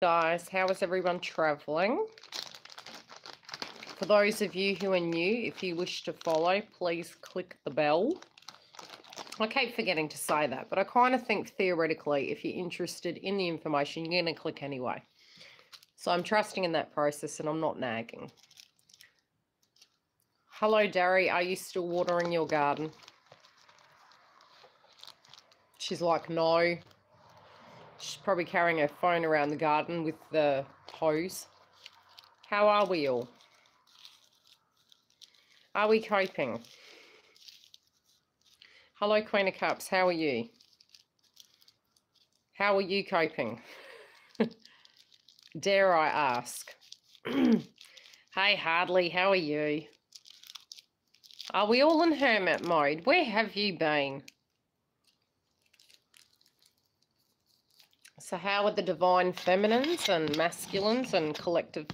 guys. How is everyone traveling? For those of you who are new, if you wish to follow, please click the bell. I keep forgetting to say that, but I kind of think theoretically, if you're interested in the information, you're going to click anyway. So I'm trusting in that process and I'm not nagging. Hello, Darry. Are you still watering your garden? She's like, no. She's probably carrying her phone around the garden with the hose. How are we all? Are we coping? Hello, Queen of Cups. How are you? How are you coping? Dare I ask? Hey, Hardly. How are you? Are we all in hermit mode? Where have you been? So how are the divine feminines and masculines and collective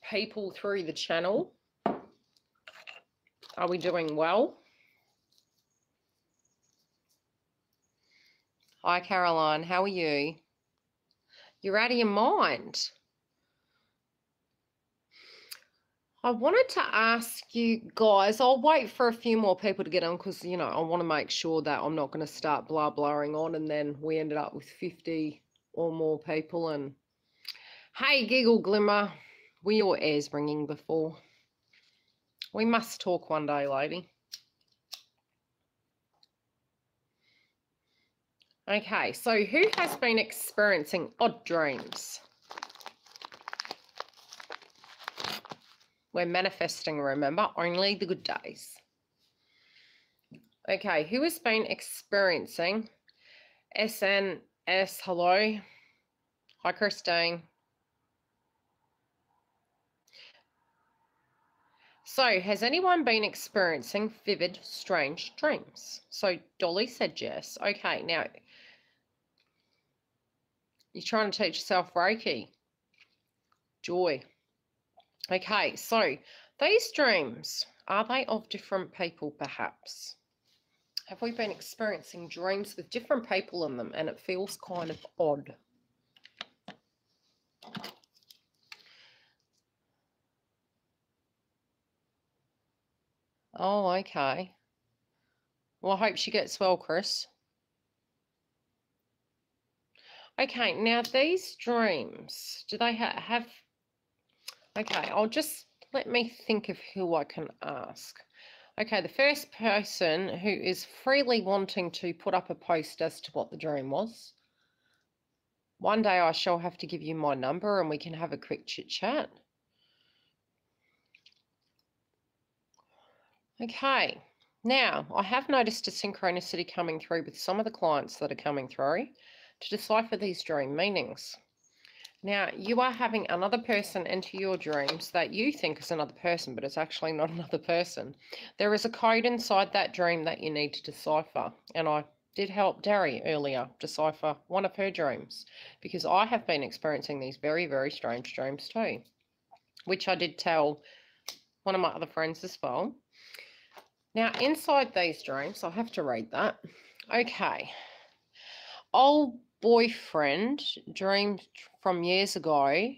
people through the channel? Are we doing well? Hi, Caroline. How are you? You're out of your mind. I wanted to ask you guys, I'll wait for a few more people to get on because, you know, I want to make sure that I'm not going to start blaring on and then we ended up with 50 or more people. And hey, Giggle Glimmer, were your ears ringing before? We must talk one day, lady. Okay, so who has been experiencing odd dreams? We're manifesting, remember, only the good days. Okay, who has been experiencing SNS? Hello. Hi, Christine. So, has anyone been experiencing vivid, strange dreams? So, Dolly said yes. Okay, now, you're trying to teach yourself Reiki. Joy. Okay, so these dreams, are they of different people perhaps? Have we been experiencing dreams with different people in them and it feels kind of odd? Oh, okay. Well, I hope she gets well, Chris. Okay, now these dreams, do they have... Okay, I'll just... Let me think of who I can ask. Okay, the first person who is freely wanting to put up a post as to what the dream was. One day I shall have to give you my number and we can have a quick chit chat. Okay, now I have noticed a synchronicity coming through with some of the clients that are coming through to decipher these dream meanings. Now, you are having another person enter your dreams that you think is another person, but it's actually not another person. There is a code inside that dream that you need to decipher. And I did help Darry earlier decipher one of her dreams because I have been experiencing these very, very strange dreams too, which I did tell one of my other friends as well. Now, inside these dreams, I'll have to read that. Okay. Old boyfriend dreamed from years ago.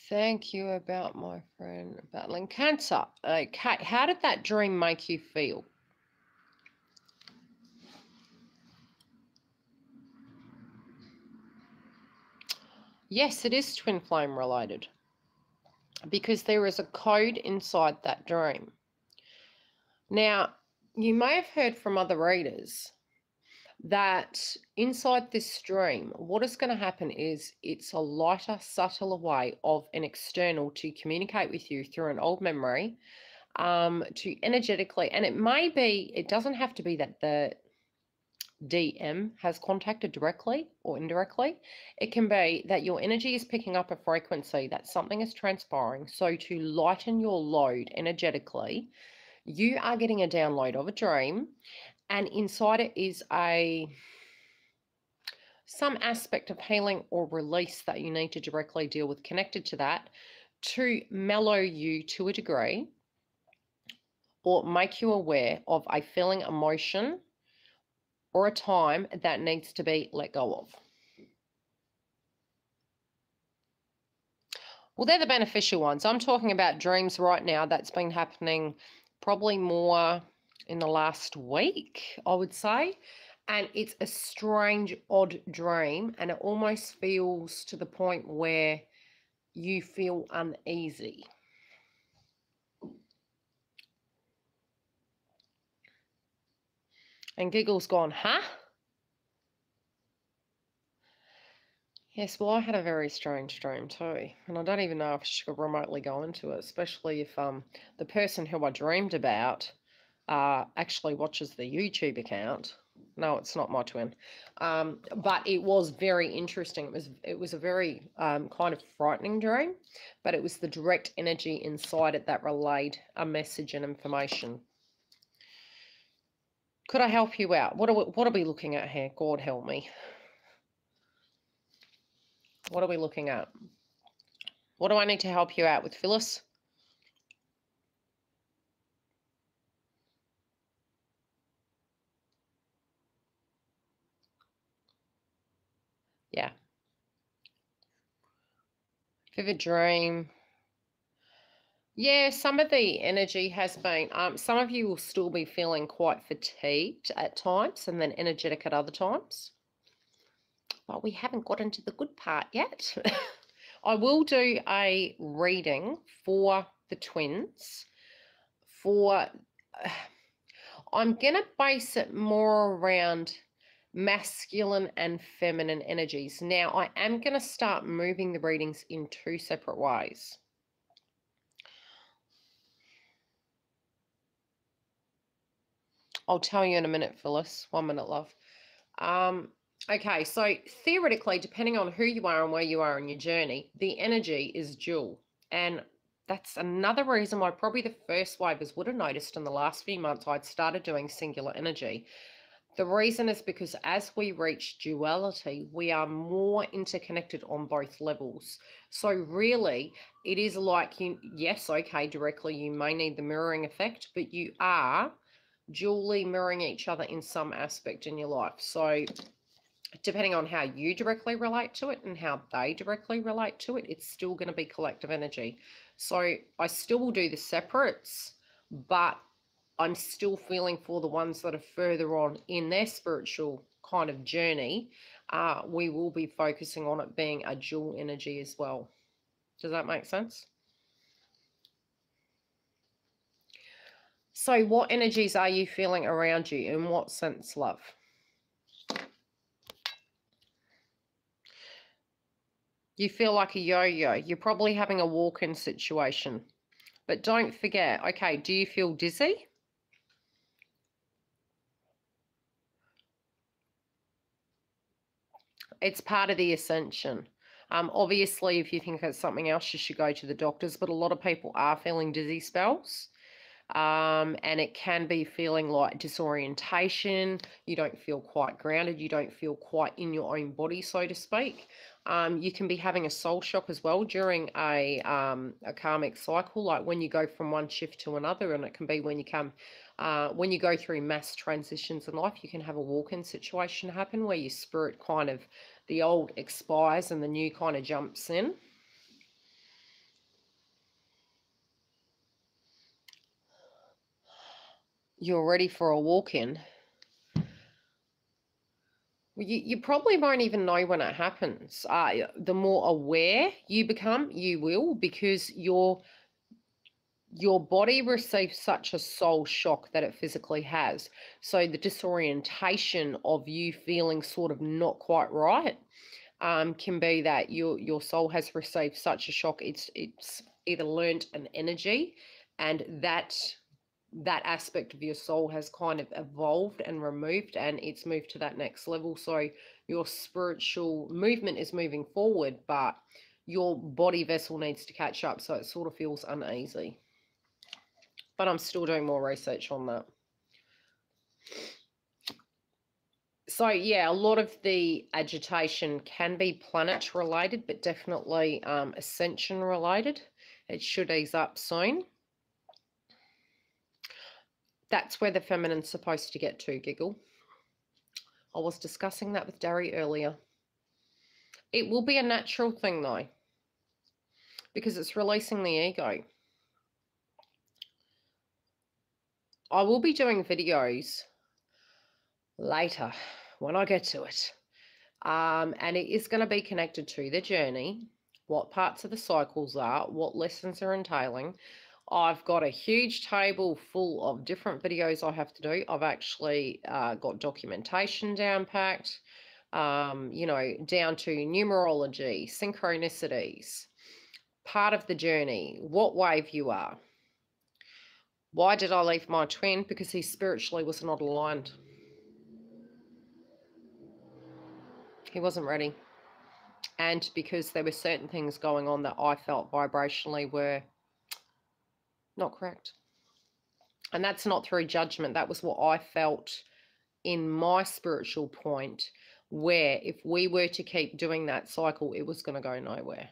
Thank you about my friend battling cancer. Okay, how did that dream make you feel? Yes, it is twin flame related because there is a code inside that dream. Now, you may have heard from other readers that inside this dream, what is going to happen is it's a lighter, subtler way of an external to communicate with you through an old memory, to energetically, and it may be, it doesn't have to be that the DM has contacted directly or indirectly. It can be that your energy is picking up a frequency, that something is transpiring. So to lighten your load energetically, you are getting a download of a dream, and inside it is some aspect of healing or release that you need to directly deal with connected to that to mellow you to a degree or make you aware of a feeling, emotion, or a time that needs to be let go of. Well, they're the beneficial ones. I'm talking about dreams right now that's been happening probably more in the last week, I would say. And it's a strange, odd dream. And it almost feels to the point where you feel uneasy. And Giggle's gone, huh? Yes, well, I had a very strange dream too, and I don't even know if she could remotely go into it, especially if the person who I dreamed about actually watches the YouTube account. No, it's not my twin, but it was very interesting. It was a very kind of frightening dream, but it was the direct energy inside it that relayed a message and information. Could I help you out? What are we looking at here? God help me. What are we looking at? What do I need to help you out with, Phyllis? Yeah. Vivid dream. Yeah, some of the energy has been, some of you will still be feeling quite fatigued at times and then energetic at other times. But we haven't got into the good part yet. I will do a reading for the twins I'm going to base it more around masculine and feminine energies. Now, I am going to start moving the readings in two separate ways. I'll tell you in a minute, Phyllis. 1 minute, love. Okay, so theoretically, depending on who you are and where you are in your journey, the energy is dual. And that's another reason why probably the first wavers would have noticed in the last few months I'd started doing singular energy. The reason is because as we reach duality, we are more interconnected on both levels. So really, it is like yes, okay, directly you may need the mirroring effect, but you are dually mirroring each other in some aspect in your life. So depending on how you directly relate to it and how they directly relate to it, it's still going to be collective energy. So I still will do the separates, but I'm still feeling for the ones that are further on in their spiritual kind of journey. We will be focusing on it being a dual energy as well. Does that make sense? So what energies are you feeling around you? In what sense, love? You feel like a yo-yo. You're probably having a walk-in situation. But don't forget, okay, do you feel dizzy? It's part of the ascension. Obviously, if you think it's something else, you should go to the doctors, but a lot of people are feeling dizzy spells. And it can be feeling like disorientation. You don't feel quite grounded. You don't feel quite in your own body, so to speak. You can be having a soul shock as well during a karmic cycle, like when you go from one shift to another, and it can be when you go through mass transitions in life, you can have a walk-in situation happen where your spirit kind of, the old expires and the new kind of jumps in. You're ready for a walk-in. You probably won't even know when it happens. The more aware you become, you will, because your body receives such a soul shock that it physically has. So the disorientation of you feeling sort of not quite right can be that your soul has received such a shock. It's either learnt an energy, and that aspect of your soul has kind of evolved and removed, and it's moved to that next level. So your spiritual movement is moving forward, but your body vessel needs to catch up, so it sort of feels uneasy. But I'm still doing more research on that. So yeah, a lot of the agitation can be planet related, but definitely ascension related. It should ease up soon. That's where the feminine's supposed to get to, Giggle. I was discussing that with Darry earlier. It will be a natural thing, though. because it's releasing the ego. I will be doing videos later when I get to it. And it is going to be connected to the journey, what parts of the cycles are, what lessons are entailing. I've got a huge table full of different videos I have to do. I've actually got documentation down packed, you know, down to numerology, synchronicities, part of the journey, what wave you are. Why did I leave my twin? Because he spiritually was not aligned. He wasn't ready. And because there were certain things going on that I felt vibrationally were not correct. And that's not through judgment. That was what I felt in my spiritual point, where if we were to keep doing that cycle, it was going to go nowhere.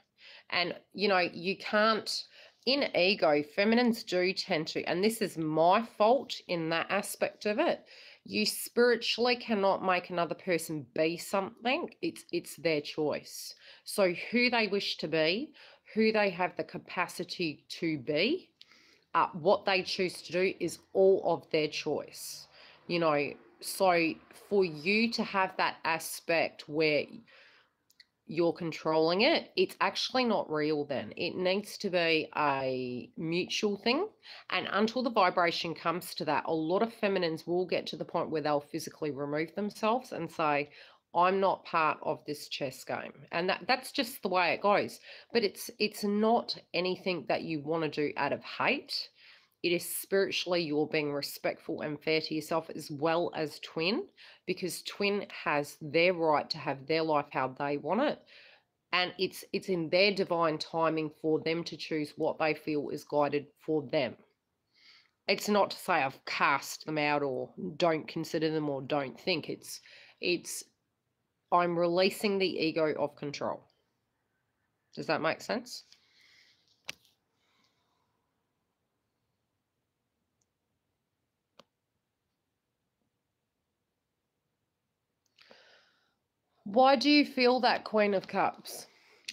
And, you know, you can't, in ego, feminines do tend to, and this is my fault in that aspect of it, you spiritually cannot make another person be something. It's their choice. So who they wish to be, who they have the capacity to be, what they choose to do is all of their choice. You know, so for you to have that aspect where you're controlling it, it's actually not real then. It needs to be a mutual thing. And until the vibration comes to that, a lot of feminines will get to the point where they'll physically remove themselves and say, I'm not part of this chess game. And that's just the way it goes. But it's not anything that you want to do out of hate. It is spiritually you're being respectful and fair to yourself, as well as twin, because twin has their right to have their life how they want it. And it's in their divine timing for them to choose what they feel is guided for them. It's not to say I've cast them out or don't consider them or don't think. It's I'm releasing the ego of control. Does that make sense? Why do you feel that, Queen of Cups?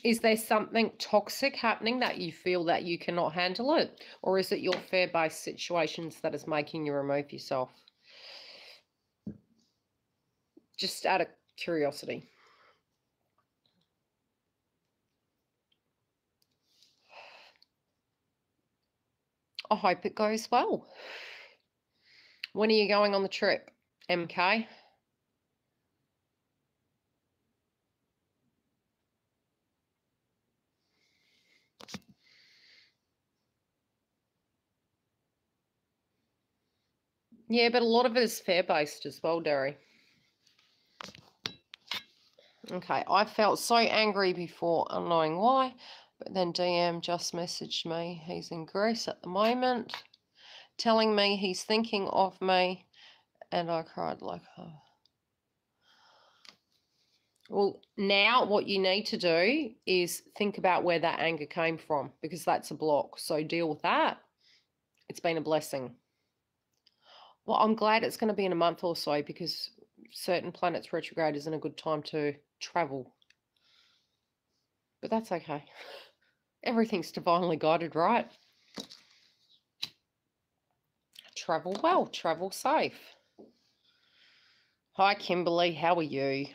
Is there something toxic happening that you feel that you cannot handle it? Or is it your fear-based situations that is making you remove yourself? Just out of curiosity. I hope it goes well. When are you going on the trip, MK? Yeah, but a lot of it is fear-based as well, Derry. Okay, I felt so angry before, unknowing why, but then DM just messaged me. He's in Greece at the moment, telling me he's thinking of me, and I cried like, oh. Well, now what you need to do is think about where that anger came from, because that's a block. So deal with that. It's been a blessing. Well, I'm glad it's going to be in a month or so, because certain planets retrograde isn't a good time to travel. But that's okay. Everything's divinely guided, right? Travel well, travel safe. Hi, Kimberly. How are you?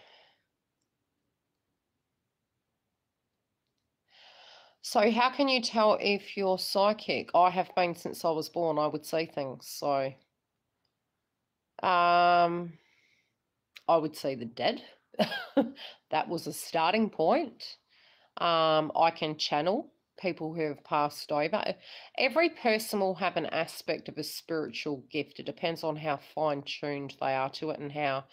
So how can you tell if you're psychic? I have been since I was born. I would see things. So I would see the dead. That was a starting point. I can channel people who have passed over. Every person will have an aspect of a spiritual gift. It depends on how fine-tuned they are to it and how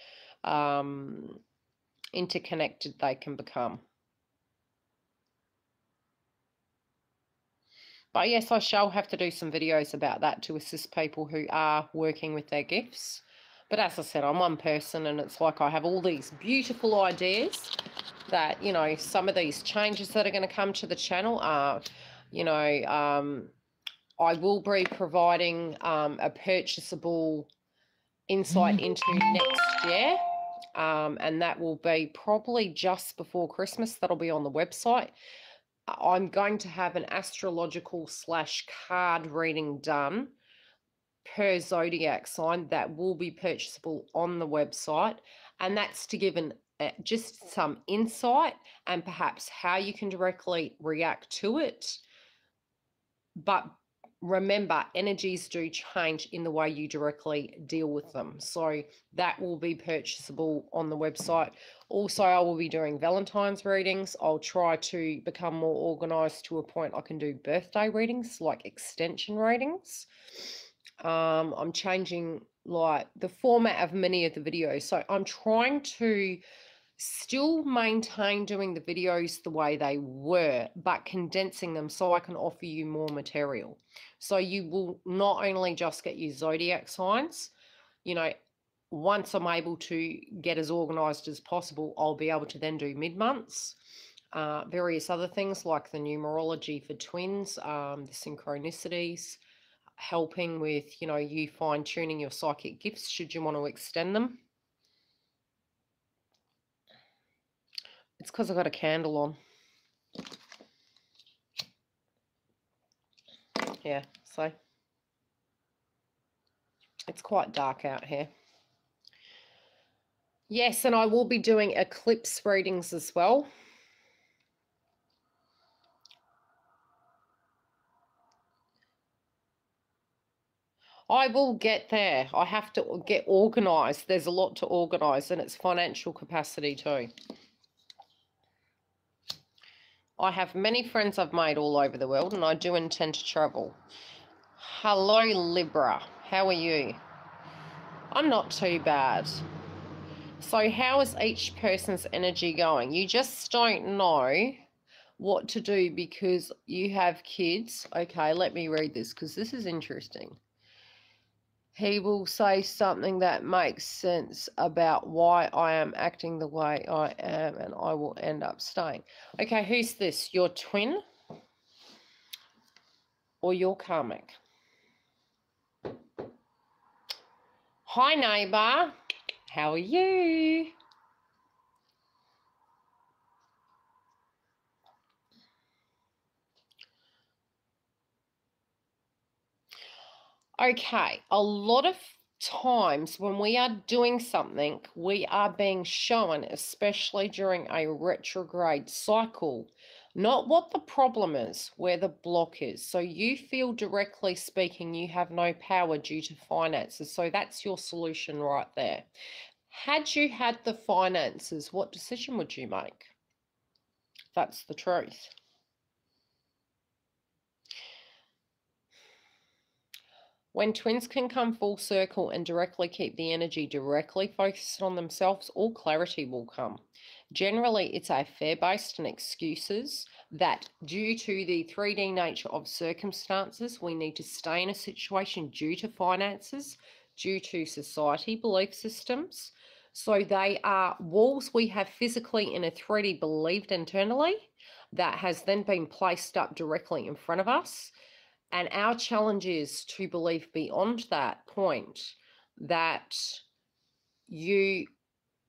interconnected they can become. But yes, I shall have to do some videos about that to assist people who are working with their gifts. But as I said, I'm one person, and it's like I have all these beautiful ideas that, you know, some of these changes that are going to come to the channel are, you know, I will be providing a purchasable insight into next year. And that will be probably just before Christmas. That'll be on the website. I'm going to have an astrological / card reading done per zodiac sign that will be purchasable on the website, and that's to give just some insight and perhaps how you can directly react to it. But remember, energies do change in the way you directly deal with them, so that will be purchasable on the website. Also, I will be doing Valentine's readings. I'll try to become more organized to a point I can do birthday readings, like extension readings. I'm changing like the format of many of the videos, so I'm trying to still maintain doing the videos the way they were, but condensing them so I can offer you more material. So you will not only just get your zodiac signs, you know, once I'm able to get as organized as possible, I'll be able to then do mid-months, various other things like the numerology for twins, the synchronicities, helping with, you fine-tuning your psychic gifts should you want to extend them. It's because I've got a candle on. Yeah, so it's quite dark out here. Yes, and I will be doing eclipse readings as well. I will get there. I have to get organised. There's a lot to organise, and it's financial capacity too. I have many friends I've made all over the world, and I do intend to travel. Hello, Libra. How are you? I'm not too bad. So how is each person's energy going? You just don't know what to do because you have kids. Okay, let me read this because this is interesting. He will say something that makes sense about why I am acting the way I am, and I will end up staying. Okay, who's this? Your twin or your karmic? Hi, neighbour. How are you? Okay, a lot of times when we are doing something, we are being shown, especially during a retrograde cycle, not what the problem is, where the block is. So you feel, directly speaking, you have no power due to finances. So that's your solution right there. Had you had the finances, what decision would you make? That's the truth. When twins can come full circle and directly keep the energy directly focused on themselves, all clarity will come. Generally, it's a fear-based and excuses that due to the 3D nature of circumstances, we need to stay in a situation due to finances, due to society belief systems. So they are walls we have physically in a 3D believed internally that has then been placed up directly in front of us. And our challenge is to believe beyond that point that you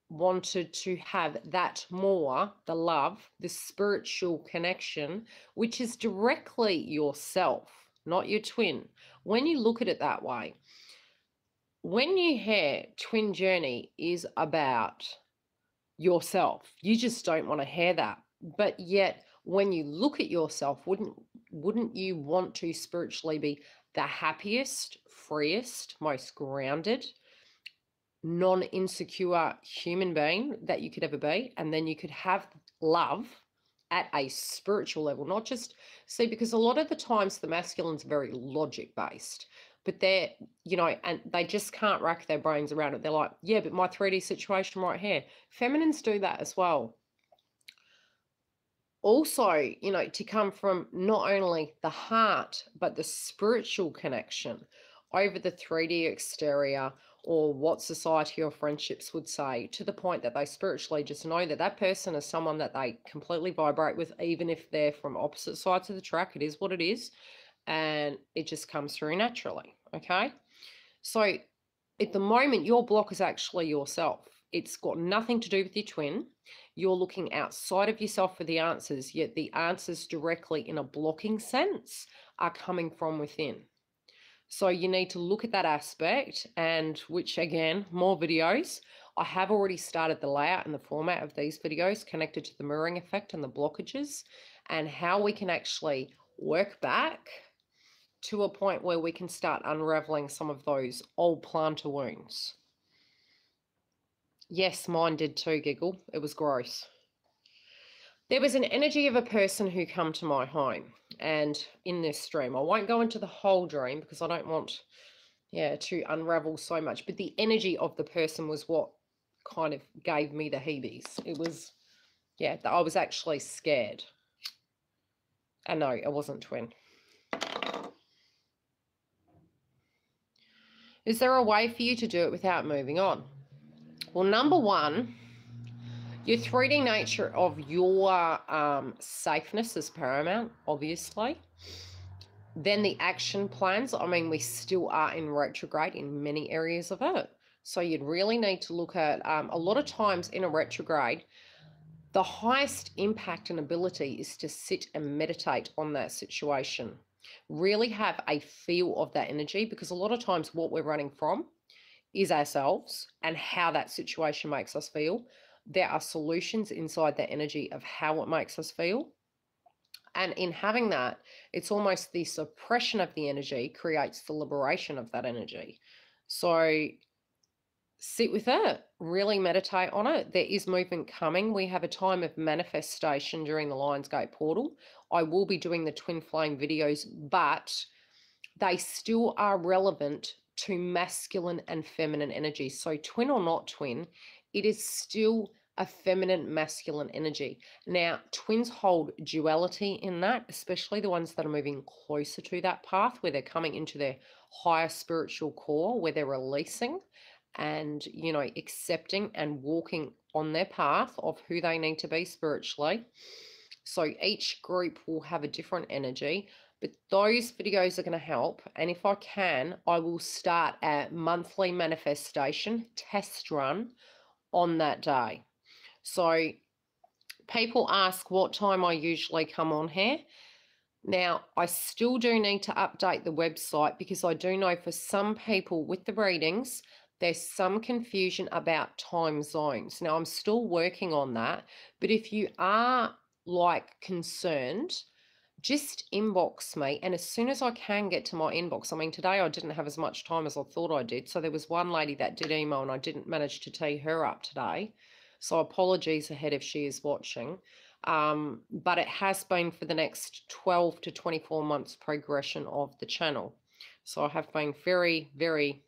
wanted to have that more, the love, the spiritual connection, which is directly yourself, not your twin. When you look at it that way, when you hear twin journey is about yourself, you just don't want to hear that. But yet, when you look at yourself, wouldn't you want to spiritually be the happiest, freest, most grounded, non-insecure human being that you could ever be? And then you could have love at a spiritual level, not just, see, because a lot of the times the masculine's very logic based, but they're, and they just can't rack their brains around it. They're like, yeah, but my 3D situation right here. Feminines do that as well. Also, to come from not only the heart, but the spiritual connection over the 3D exterior, or what society or friendships would say, to the point that they spiritually just know that that person is someone that they completely vibrate with, even if they're from opposite sides of the track. It is what it is, and it just comes through naturally, okay? So at the moment, your block is actually yourself. It's got nothing to do with your twin. You're looking outside of yourself for the answers, yet the answers directly in a blocking sense are coming from within. So you need to look at that aspect, and which again, more videos. I have already started the layout and the format of these videos connected to the mirroring effect and the blockages and how we can actually work back to a point where we can start unraveling some of those old plantar wounds. Yes, mine did too, Giggle. It was gross. There was an energy of a person who come to my home, and in this dream, I won't go into the whole dream because I don't want, to unravel so much, but the energy of the person was what kind of gave me the heebies. It was, I was actually scared. And no, it wasn't twin. Is there a way for you to do it without moving on? Well, number one, your 3D nature of your safeness is paramount, obviously. Then the action plans, I mean, we still are in retrograde in many areas of it. So you'd really need to look at, a lot of times in a retrograde, the highest impact and ability is to sit and meditate on that situation. Really have a feel of that energy, because a lot of times what we're running from is ourselves and how that situation makes us feel. There are solutions inside that energy of how it makes us feel. And in having that, it's almost the suppression of the energy creates the liberation of that energy. So sit with it, really meditate on it. There is movement coming. We have a time of manifestation during the Lionsgate portal. I will be doing the twin flame videos, but they still are relevant to masculine and feminine energy. So twin or not twin, it is still a feminine masculine energy. Now, twins hold duality in that, especially the ones that are moving closer to that path where they're coming into their higher spiritual core, where they're releasing and, accepting and walking on their path of who they need to be spiritually. So each group will have a different energy, but those videos are going to help. And if I can, I will start a monthly manifestation test run on that day. So people ask what time I usually come on here. Now, I still do need to update the website because I do know for some people with the readings, there's some confusion about time zones. Now, I'm still working on that, but if you are concerned, just inbox me, and as soon as I can get to my inbox, I mean, today I didn't have as much time as I thought I did, so there was one lady that did email and I didn't manage to tee her up today, so apologies ahead if she is watching, but it has been for the next 12 to 24 months progression of the channel, so I have been very, very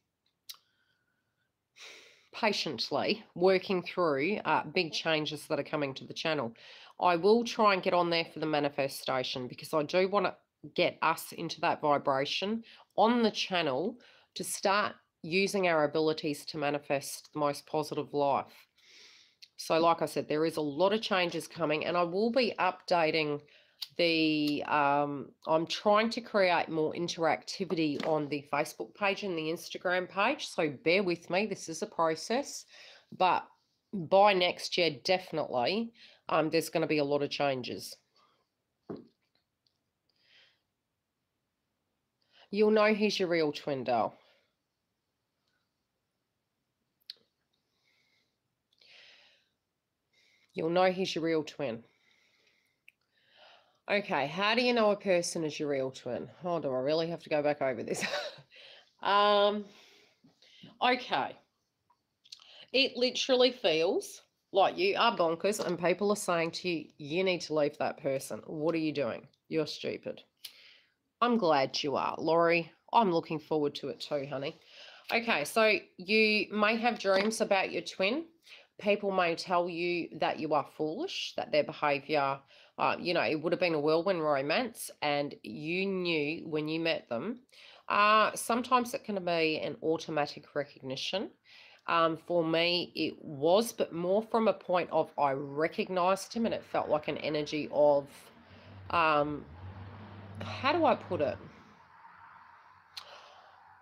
patiently working through big changes that are coming to the channel. I will try and get on there for the manifestation because I do want to get us into that vibration on the channel to start using our abilities to manifest the most positive life. So like I said, there is a lot of changes coming, and I will be updating the I'm trying to create more interactivity on the Facebook page and the Instagram page, so bear with me, this is a process, but by next year definitely there's going to be a lot of changes. You'll know he's your real twin, doll. You'll know he's your real twin. Okay, how do you know a person is your real twin? Oh, do I really have to go back over this? Okay. It literally feels like you are bonkers and people are saying to you, you need to leave that person. What are you doing? You're stupid. I'm glad you are, Laurie. I'm looking forward to it too, honey. Okay, so you may have dreams about your twin. People may tell you that you are foolish, that their behavior, it would have been a whirlwind romance and you knew when you met them. Sometimes it can be an automatic recognition. For me, it was, but more from a point of I recognized him and it felt like an energy of, how do I put it?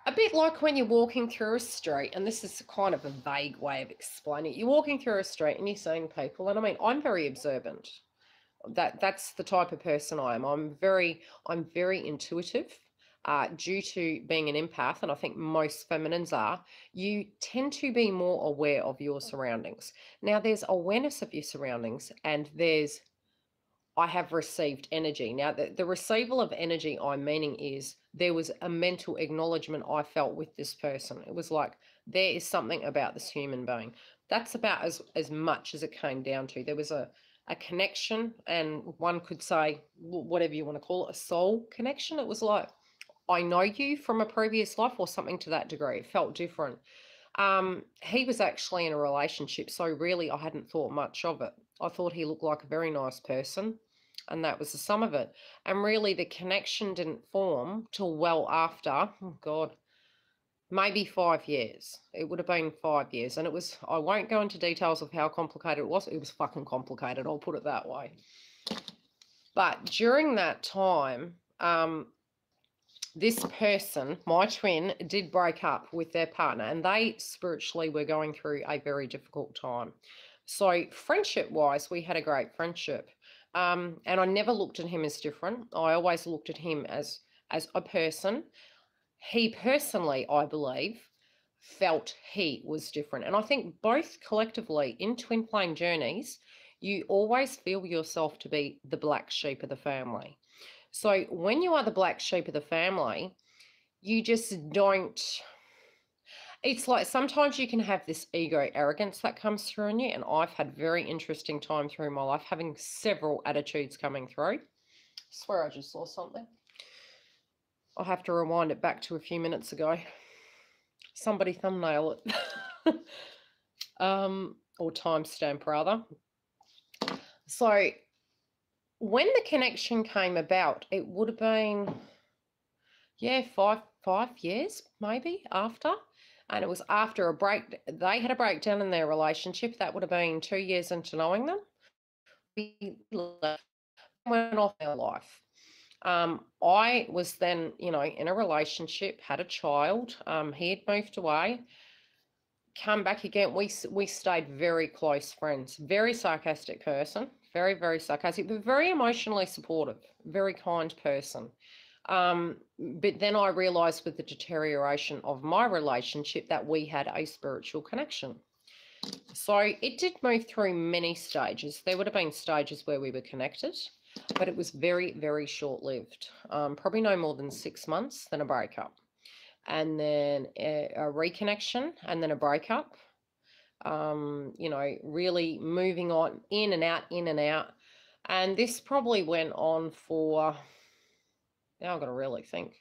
A bit like when you're walking through a street, and this is kind of a vague way of explaining it. You're walking through a street and you're seeing people, and I mean, I'm very observant. That's the type of person I am. I'm very intuitive. Due to being an empath, and I think most feminines are, you tend to be more aware of your surroundings. Now, there's awareness of your surroundings, and there's I have received energy. Now, the receival of energy I'm meaning is there was a mental acknowledgement I felt with this person. It was like, there is something about this human being. That's about as much as it came down to. There was a connection, and one could say, whatever you want to call it, a soul connection. It was like, I know you from a previous life or something to that degree. It felt different. He was actually in a relationship, so really I hadn't thought much of it. I thought he looked like a very nice person, and that was the sum of it. And really, the connection didn't form till well after, oh God, maybe 5 years. It would have been 5 years. And it was, I won't go into details of how complicated it was. It was fucking complicated, I'll put it that way. But during that time, this person, my twin, did break up with their partner, and they spiritually were going through a very difficult time. So friendship-wise, we had a great friendship. And I never looked at him as different. I always looked at him as a person. He personally, I believe, felt he was different. And I think both collectively in twin flame journeys, you always feel yourself to be the black sheep of the family. So when you are the black sheep of the family, you just don't, it's like sometimes you can have this ego arrogance that comes through in you. And I've had very interesting time through my life, having several attitudes coming through. I swear I just saw something. I'll have to rewind it back to a few minutes ago. Somebody thumbnail it. Or timestamp rather. So when the connection came about, it would have been, yeah, five years maybe after. And it was after a break. They had a breakdown in their relationship. That would have been 2 years into knowing them. We went off our life. I was then, in a relationship, had a child. He had moved away, come back again. We stayed very close friends. Very sarcastic person, very, very sarcastic, but very emotionally supportive, very kind person. But then I realized with the deterioration of my relationship that we had a spiritual connection. So it did move through many stages. There would have been stages where we were connected, but it was very, very short-lived. Probably no more than 6 months, then a breakup. And then a reconnection, and then a breakup. Really moving on, in and out, in and out. And this probably went on for, now I've got to really think,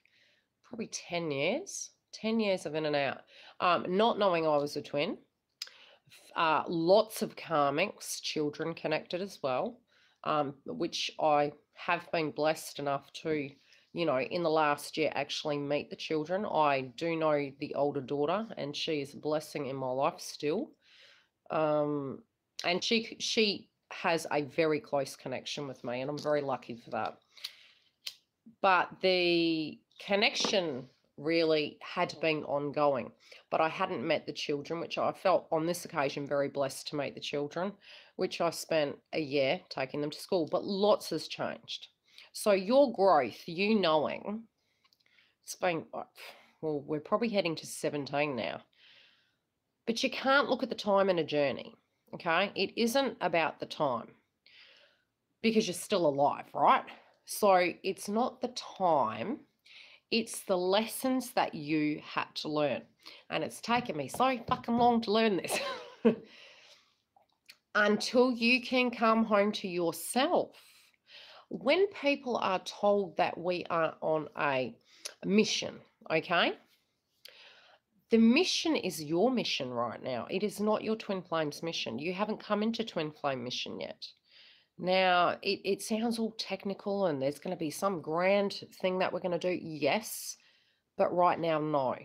probably 10 years. 10 years of in and out. Not knowing I was a twin. Lots of karmics, children connected as well, which I have been blessed enough to, in the last year actually meet the children. I do know the older daughter, and she is a blessing in my life still. And she has a very close connection with me, and I'm very lucky for that. But the connection really had been ongoing, but I hadn't met the children, which I felt on this occasion very blessed to meet the children, which I spent a year taking them to school, but lots has changed. So your growth, knowing, it's been, well, we're probably heading to 17 now, but you can't look at the time in a journey, okay? It isn't about the time because you're still alive, right? So it's not the time, it's the lessons that you had to learn. And it's taken me so fucking long to learn this. Until you can come home to yourself. When people are told that we are on a mission, okay? The mission is your mission right now. It is not your twin flame's mission. You haven't come into twin flame mission yet. Now, it sounds all technical and there's going to be some grand thing that we're going to do. Yes, but right now, no.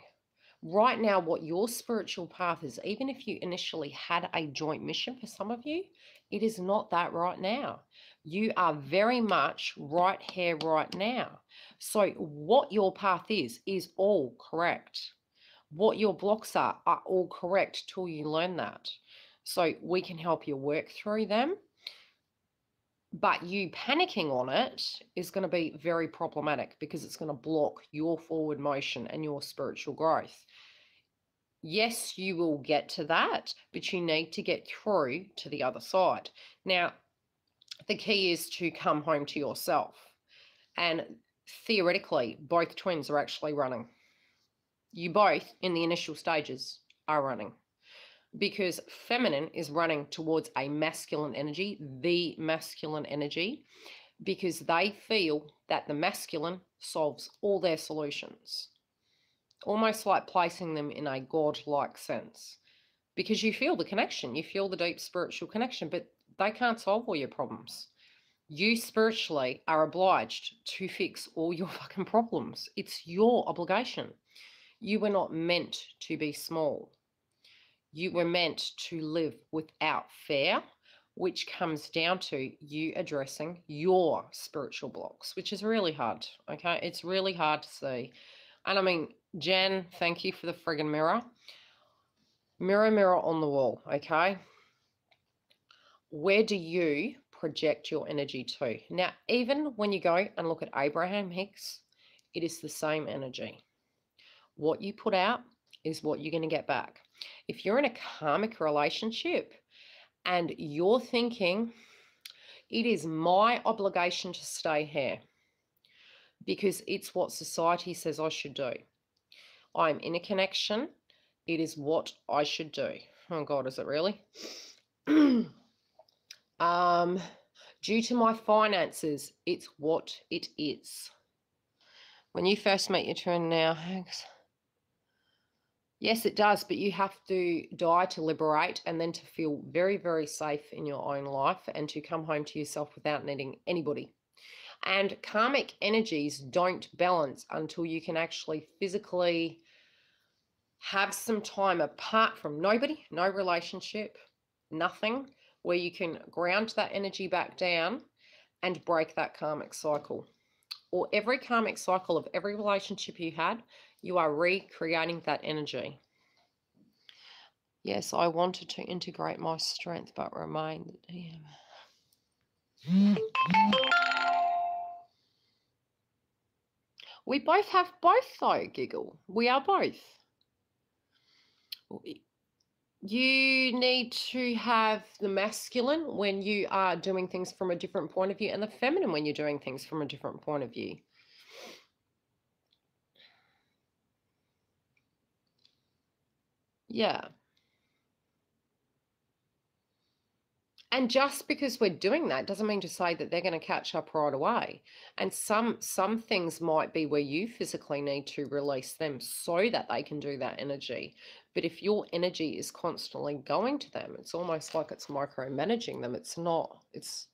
Right now, what your spiritual path is, even if you initially had a joint mission for some of you, it is not that right now. You are very much right here, right now. So what your path is all correct. What your blocks are all correct till you learn that. So we can help you work through them. But you panicking on it is going to be very problematic because it's going to block your forward motion and your spiritual growth. Yes, you will get to that, but you need to get through to the other side. Now, the key is to come home to yourself. And theoretically, both twins are actually running. You both, in the initial stages, are running. Because feminine is running towards a masculine energy, the masculine energy, because they feel that the masculine solves all their solutions. Almost like placing them in a godlike sense. Because you feel the connection, you feel the deep spiritual connection, but they can't solve all your problems. You spiritually are obliged to fix all your fucking problems. It's your obligation. You were not meant to be small. You were meant to live without fear, which comes down to you addressing your spiritual blocks, which is really hard, okay? It's really hard to see. And I mean, Jen, thank you for the friggin' mirror. Mirror, mirror on the wall, okay? Where do you project your energy to? Now, even when you go and look at Abraham Hicks, it is the same energy. What you put out is what you're going to get back. If you're in a karmic relationship and you're thinking, it is my obligation to stay here because it's what society says I should do. I'm in a connection. It is what I should do. Oh God, is it really? Due to my finances, it's what it is. When you first meet your twin now, yes, it does, but you have to die to liberate and then to feel very, very safe in your own life and to come home to yourself without needing anybody. And karmic energies don't balance until you can actually physically have some time apart from nobody, no relationship, nothing, where you can ground that energy back down and break that karmic cycle. Or every karmic cycle of every relationship you had, you are recreating that energy. Yes, I wanted to integrate my strength, but remain the DM. We both have both, though, Giggle. We are both. You need to have the masculine when you are doing things from a different point of view and the feminine when you're doing things from a different point of view. Yeah. And just because we're doing that doesn't mean to say that they're going to catch up right away. And some things might be where you physically need to release them so that they can do that energy. But if your energy is constantly going to them, it's almost like it's micromanaging them. It's not. It's,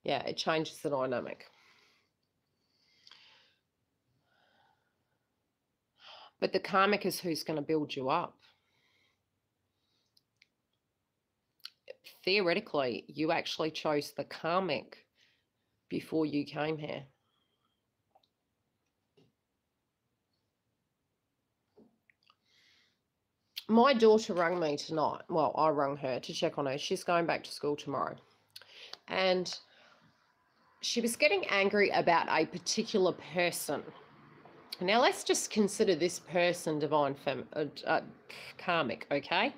yeah, it changes the dynamic. But the karmic is who's going to build you up. Theoretically, you actually chose the karmic before you came here. My daughter rang me tonight. Well, I rang her to check on her. She's going back to school tomorrow. And she was getting angry about a particular person. Now, let's just consider this person divine karmic, okay?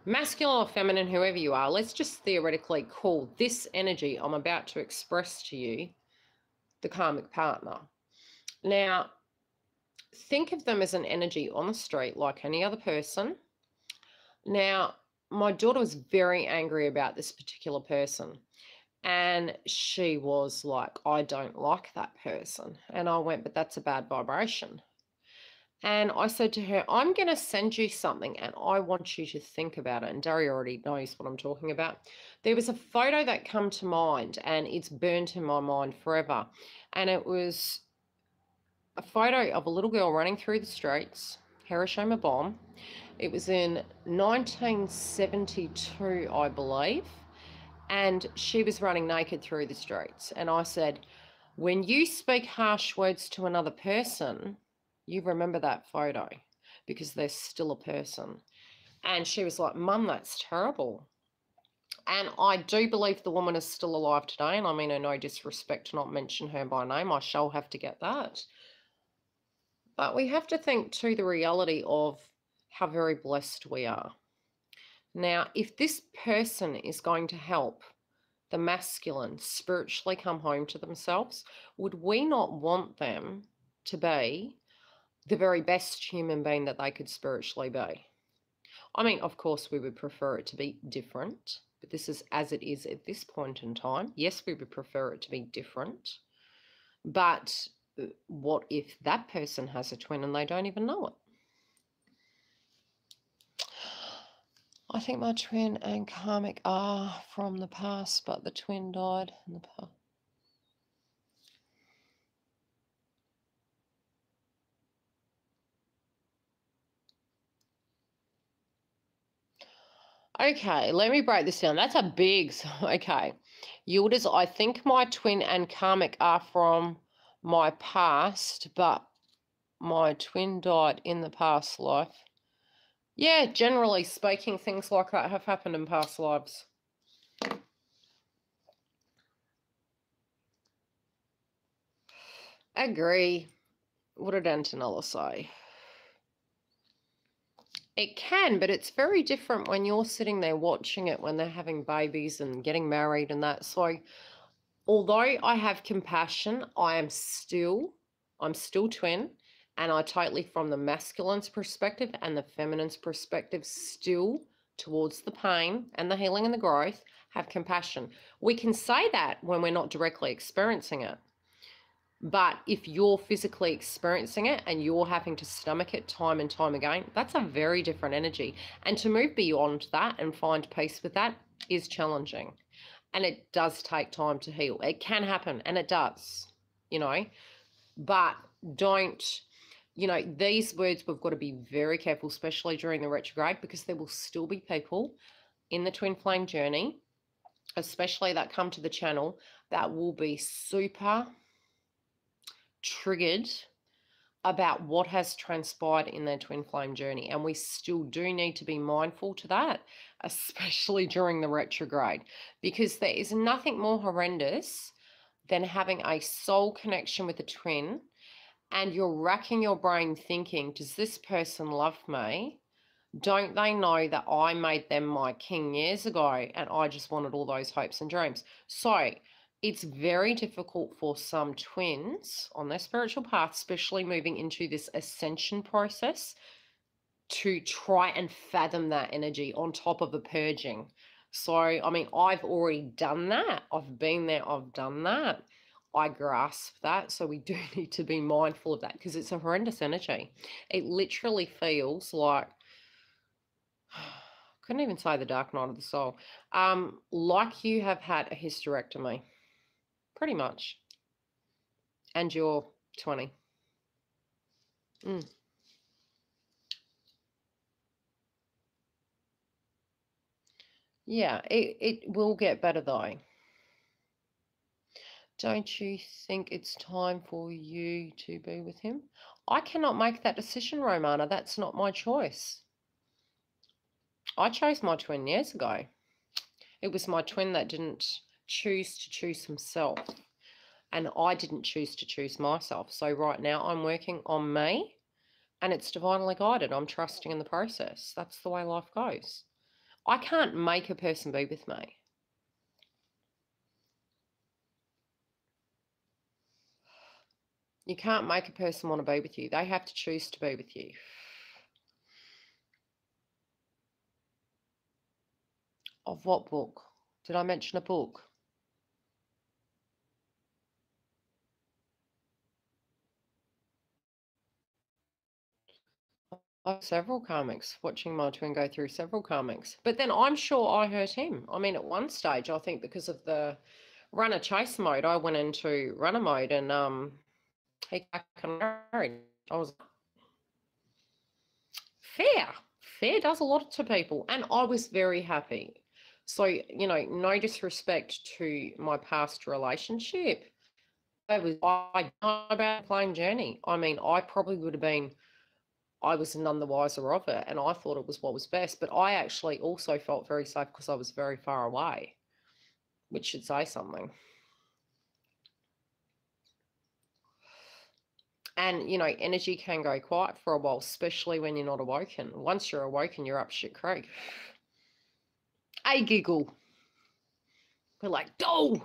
Masculine or feminine, whoever you are, let's just theoretically call this energy I'm about to express to you the karmic partner. Now, think of them as an energy on the street like any other person. Now, my daughter was very angry about this particular person. And she was like, I don't like that person. And I went, but that's a bad vibration. And I said to her, I'm going to send you something and I want you to think about it. And Dari already knows what I'm talking about. There was a photo that came to mind and it's burnt in my mind forever. And it was a photo of a little girl running through the streets, Hiroshima bomb. It was in 1972, I believe. And she was running naked through the streets. And I said, When you speak harsh words to another person, you remember that photo because they're still a person. And she was like, Mum, that's terrible. And I do believe the woman is still alive today. And I mean her no disrespect to not mention her by name. I shall have to get that. But we have to think to the reality of how very blessed we are. Now, if this person is going to help the masculine spiritually come home to themselves, would we not want them to be the very best human being that they could spiritually be? I mean, of course, we would prefer it to be different, but this is as it is at this point in time. Yes, we would prefer it to be different, but what if that person has a twin and they don't even know it? I think my twin and karmic are from the past, but the twin died in the past. Okay, let me break this down. That's a big... Okay. Yildiz, I think my twin and karmic are from my past, but my twin died in the past life. Yeah, generally speaking, things like that have happened in past lives. Agree. What did Antonella say? It can, but it's very different when you're sitting there watching it when they're having babies and getting married and that. So although I have compassion, I'm still twin, and I totally, from the masculine's perspective and the feminine's perspective, still towards the pain and the healing and the growth, have compassion. We can say that when we're not directly experiencing it. But if you're physically experiencing it and you're having to stomach it time and time again, that's a very different energy. And to move beyond that and find peace with that is challenging. And it does take time to heal. It can happen, and it does, but don't, these words, we've got to be very careful, especially during the retrograde, because there will still be people in the twin flame journey, especially that come to the channel, that will be super triggered about what has transpired in their twin flame journey. And we still do need to be mindful to that, especially during the retrograde, because there is nothing more horrendous than having a soul connection with a twin and you're racking your brain thinking, does this person love me? Don't they know that I made them my king years ago and I just wanted all those hopes and dreams? So it's very difficult for some twins on their spiritual path, especially moving into this ascension process, to try and fathom that energy on top of the purging. So, I mean, I've already done that. I've been there, I've done that. I grasp that. So we do need to be mindful of that because it's a horrendous energy. It literally feels like, couldn't even say the dark night of the soul, like you have had a hysterectomy. Pretty much. And you're 20. Yeah, it will get better though. Don't you think it's time for you to be with him? I cannot make that decision, Romana. That's not my choice. I chose my twin years ago. It was my twin that didn't choose to choose himself. And I didn't choose to choose myself. So right now I'm working on me and it's divinely guided. I'm trusting in the process. That's the way life goes. I can't make a person be with me. You can't make a person want to be with you. They have to choose to be with you. Of what book? Did I mention a book? Several karmics, watching my twin go through several karmics. But then I'm sure I hurt him. I mean, at one stage, I think because of the runner chase mode, I went into runner mode and he got married. I was fair. Fair does a lot to people. And I was very happy. So, no disrespect to my past relationship. I know about the plane journey. I mean, I probably would have been, I was none the wiser of it, and I thought it was what was best. But I actually also felt very safe because I was very far away, which should say something. And, you know, energy can go quiet for a while, especially when you're not awoken. Once you're awoken, you're up shit creek. A giggle. We're like, oh!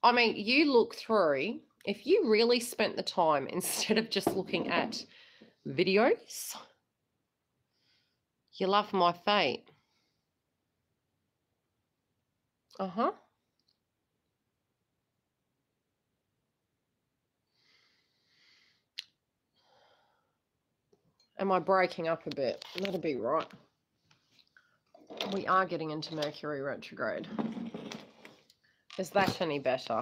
I mean, you look through, if you really spent the time instead of just looking at videos, you love my fate. Uh-huh. Am I breaking up a bit? That'll be right. We are getting into Mercury retrograde. Is that any better?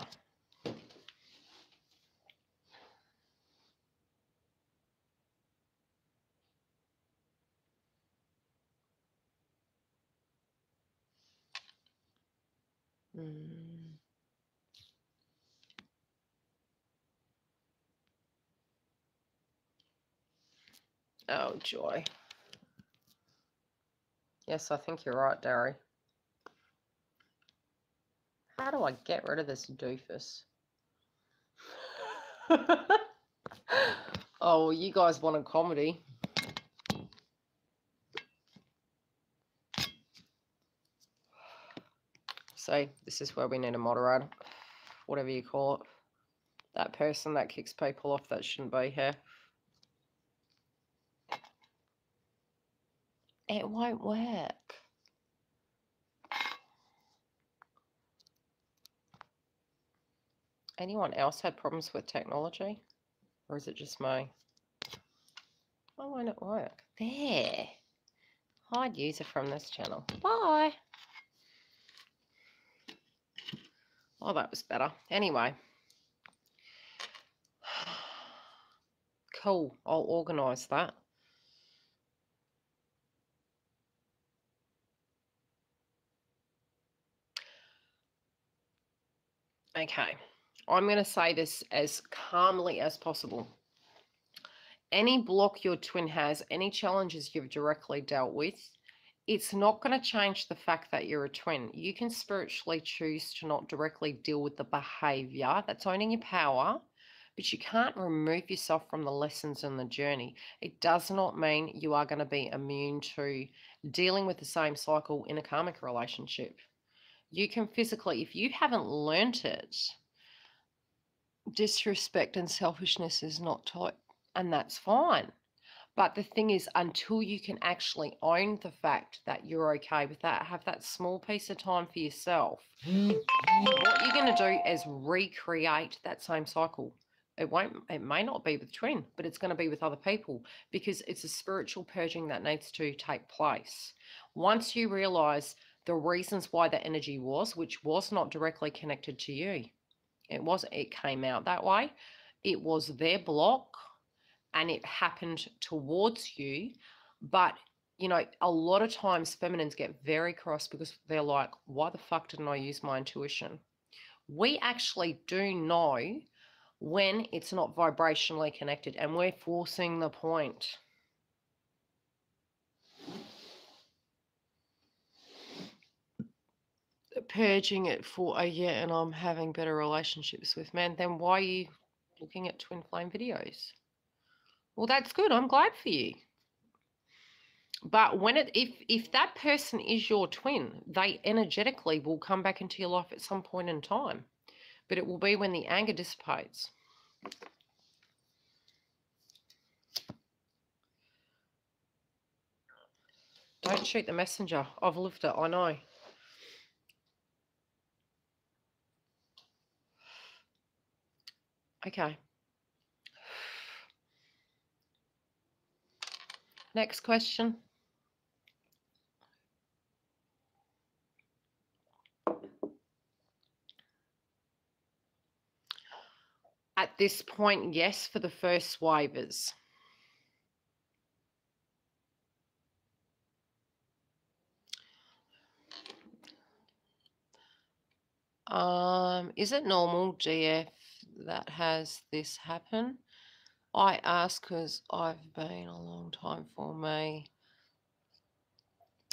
Oh, joy. Yes, I think you're right, Derry. How do I get rid of this doofus? Oh, well, you guys wanted comedy. So this is where we need a moderator, whatever you call it. That person that kicks people off that shouldn't be here. It won't work. Anyone else had problems with technology? Or is it just me? Why won't it work? There. Hide user from this channel. Bye. Oh, that was better. Anyway. Cool. I'll organise that. Okay. I'm going to say this as calmly as possible. Any block your twin has, any challenges you've directly dealt with, it's not going to change the fact that you're a twin. You can spiritually choose to not directly deal with the behavior that's owning your power, but you can't remove yourself from the lessons in the journey. It does not mean you are going to be immune to dealing with the same cycle in a karmic relationship. You can physically, if you haven't learnt it, disrespect and selfishness is not taught, and that's fine. But the thing is, until you can actually own the fact that you're okay with that, have that small piece of time for yourself, what you're going to do is recreate that same cycle. It may not be with twin, but it's going to be with other people, because it's a spiritual purging that needs to take place. Once you realize the reasons why the energy was, which was not directly connected to you, it came out that way. It was their block and it happened towards you. But, you know, a lot of times feminines get very cross because they're like, why the fuck didn't I use my intuition? We actually do know when it's not vibrationally connected, and we're forcing the point. Purging it for, oh yeah, and I'm having better relationships with men, then why are you looking at twin flame videos? Well, that's good. I'm glad for you. But when if that person is your twin, they energetically will come back into your life at some point in time. But it will be when the anger dissipates. Don't shoot the messenger. I've lived it, I know. Okay. Next question. At this point, yes, for the first waivers. Is it normal, GF, that has this happen? I ask because I've been a long time for me.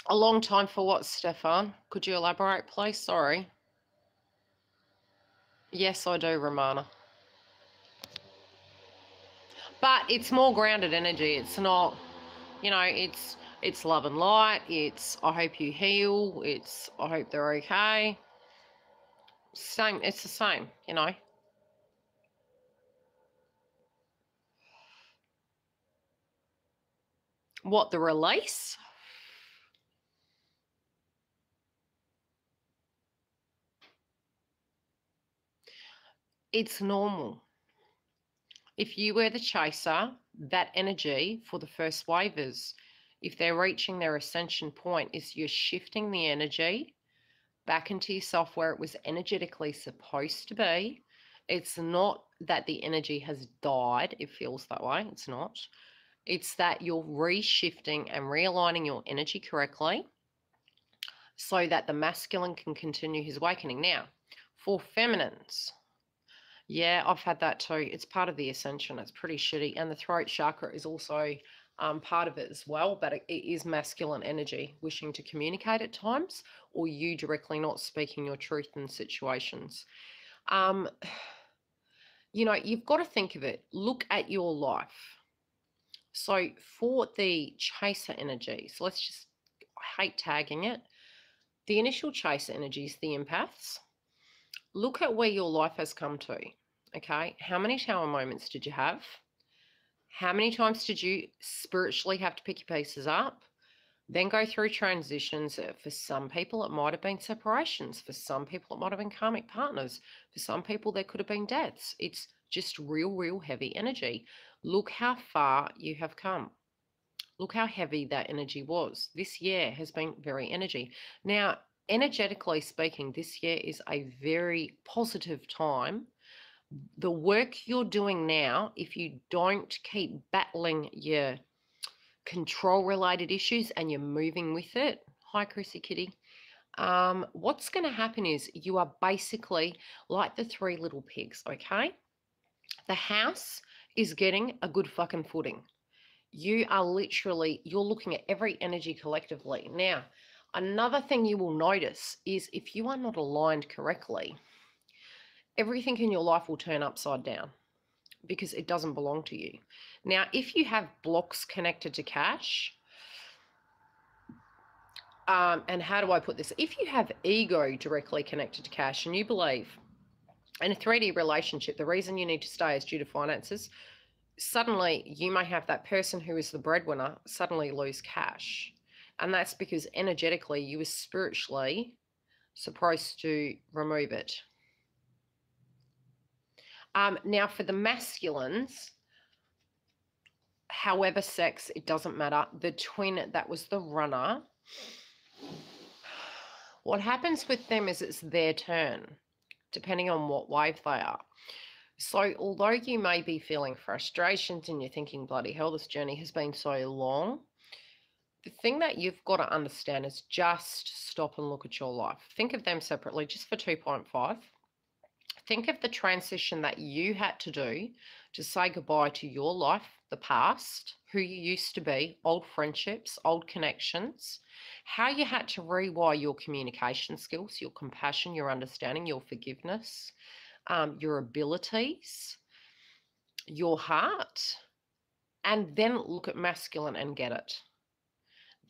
A long time for what, Stefan? Could you elaborate, please? Sorry. Yes, I do, Romana. But it's more grounded energy. It's not, you know, it's love and light. It's I hope you heal. It's I hope they're okay. Same. It's the same, you know. What, the release? It's normal. If you were the chaser, that energy for the first wavers, if they're reaching their ascension point, is you're shifting the energy back into yourself where it was energetically supposed to be. It's not that the energy has died. It feels that way. It's not. It's that you're reshifting and realigning your energy correctly so that the masculine can continue his awakening. Now, for feminines, yeah, I've had that too. It's part of the ascension. It's pretty shitty. And the throat chakra is also part of it as well, but it is masculine energy wishing to communicate at times, or you directly not speaking your truth in situations. You know, you've got to think of it. Look at your life. So for the chaser energies, let's just, I hate tagging it. The initial chaser energies, the empaths, look at where your life has come to. Okay, how many tower moments did you have? How many times did you spiritually have to pick your pieces up? Then go through transitions. For some people, it might have been separations. For some people, it might have been karmic partners. For some people, there could have been deaths. It's just real heavy energy. Look how far you have come. Look how heavy that energy was. This year has been very energy. Now, energetically speaking, this year is a very positive time. The work you're doing now, if you don't keep battling your control related issues and you're moving with it, hi Chrissy Kitty, what's going to happen is you are basically like the three little pigs. Okay, the house is getting a good fucking footing. You are literally, you're looking at every energy collectively. Now, another thing you will notice is if you are not aligned correctly, everything in your life will turn upside down because it doesn't belong to you. Now, if you have blocks connected to cash, and how do I put this? If you have ego directly connected to cash and you believe in a 3D relationship, the reason you need to stay is due to finances, suddenly you may have that person who is the breadwinner suddenly lose cash. And that's because energetically you were spiritually supposed to remove it. Now, for the masculines, however sex, it doesn't matter. The twin that was the runner, what happens with them is it's their turn, depending on what wave they are. So although you may be feeling frustrations and you're thinking, bloody hell, this journey has been so long, the thing that you've got to understand is just stop and look at your life. Think of them separately, just for 2.5. Think of the transition that you had to do to say goodbye to your life, the past, who you used to be, old friendships, old connections, how you had to rewire your communication skills, your compassion, your understanding, your forgiveness, your abilities, your heart, and then look at masculine and get it.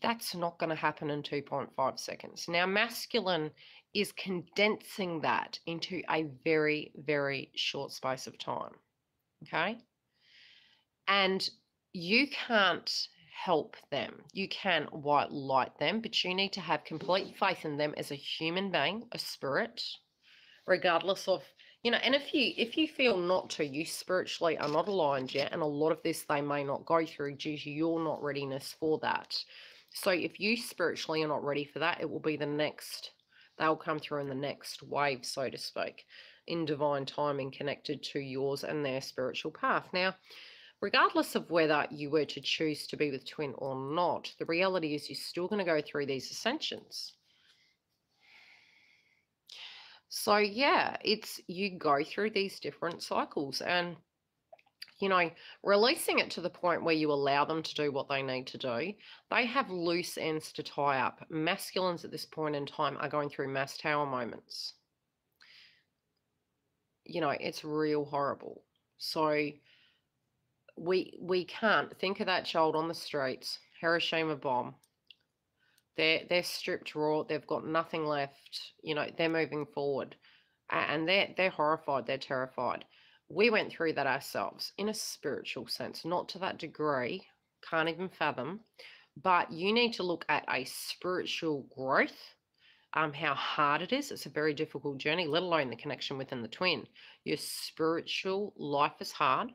That's not going to happen in 2.5 seconds. Now, masculine is condensing that into a very short space of time, okay? And you can't help them. You can white light them, but you need to have complete faith in them as a human being, a spirit, regardless of, you know, and if you feel not to, you spiritually are not aligned yet, and a lot of this they may not go through due to your not readiness for that. So if you spiritually are not ready for that, it will be the next, they'll come through in the next wave, so to speak, in divine timing connected to yours and their spiritual path. Now, regardless of whether you were to choose to be with twin or not, the reality is you're still going to go through these ascensions. So yeah, it's you go through these different cycles and releasing it to the point where you allow them to do what they need to do. They have loose ends to tie up. Masculines at this point in time are going through mass tower moments. It's real horrible. So we can't think of that child on the streets, Hiroshima bomb. They're stripped raw. They've got nothing left. They're moving forward, and they're horrified. They're terrified. We went through that ourselves in a spiritual sense, not to that degree. Can't even fathom. But you need to look at a spiritual growth. How hard it is. It's a very difficult journey, let alone the connection within the twin. Your spiritual life is hard.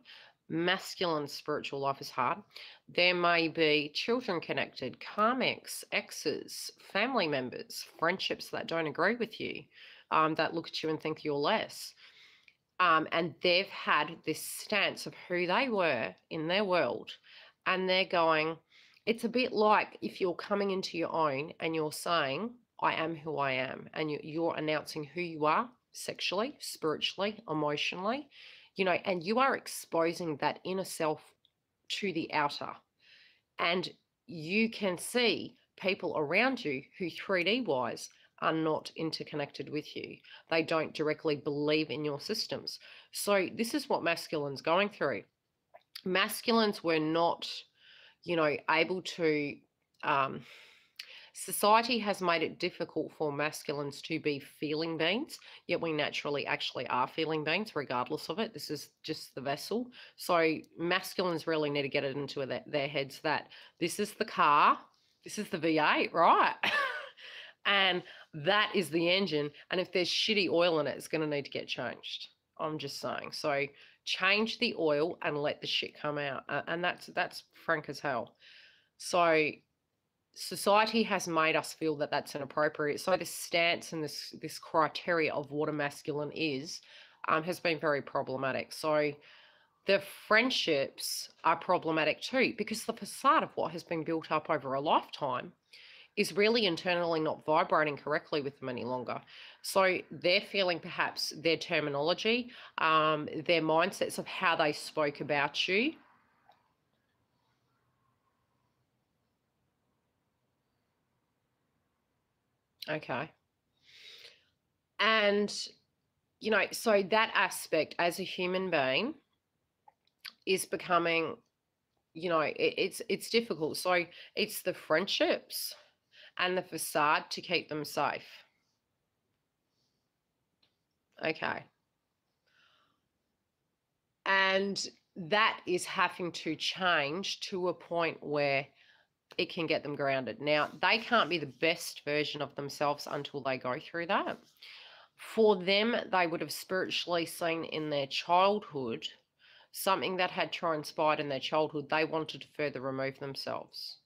Masculine spiritual life is hard. There may be children connected, karmics, exes, family members, friendships that don't agree with you, that look at you and think you're less. And they've had this stance of who they were in their world, and they're going, it's a bit like if you're coming into your own and you're saying, I am who I am, and you're announcing who you are sexually, spiritually, emotionally, and you are exposing that inner self to the outer. And you can see people around you who 3D wise are not interconnected with you. They don't directly believe in your systems. So this is what masculines going through. Masculines were not, able to, society has made it difficult for masculines to be feeling beings, yet we naturally actually are feeling beings regardless of it. This is just the vessel. So masculines really need to get it into their heads that this is the car, this is the V8, right? And that is the engine. And if there's shitty oil in it, it's going to need to get changed. I'm just saying. So change the oil and let the shit come out. And that's frank as hell. So society has made us feel that that's inappropriate. So this stance and this criteria of what a masculine is has been very problematic. So the friendships are problematic too, because the facade of what has been built up over a lifetime is really internally not vibrating correctly with them any longer. So they're feeling perhaps their terminology, their mindsets of how they spoke about you. Okay. And, so that aspect as a human being is becoming, it's difficult. So it's the friendships and the facade to keep them safe. Okay. And that is having to change to a point where it can get them grounded. Now, they can't be the best version of themselves until they go through that. For them, they would have spiritually seen in their childhood something that had transpired in their childhood. They wanted to further remove themselves.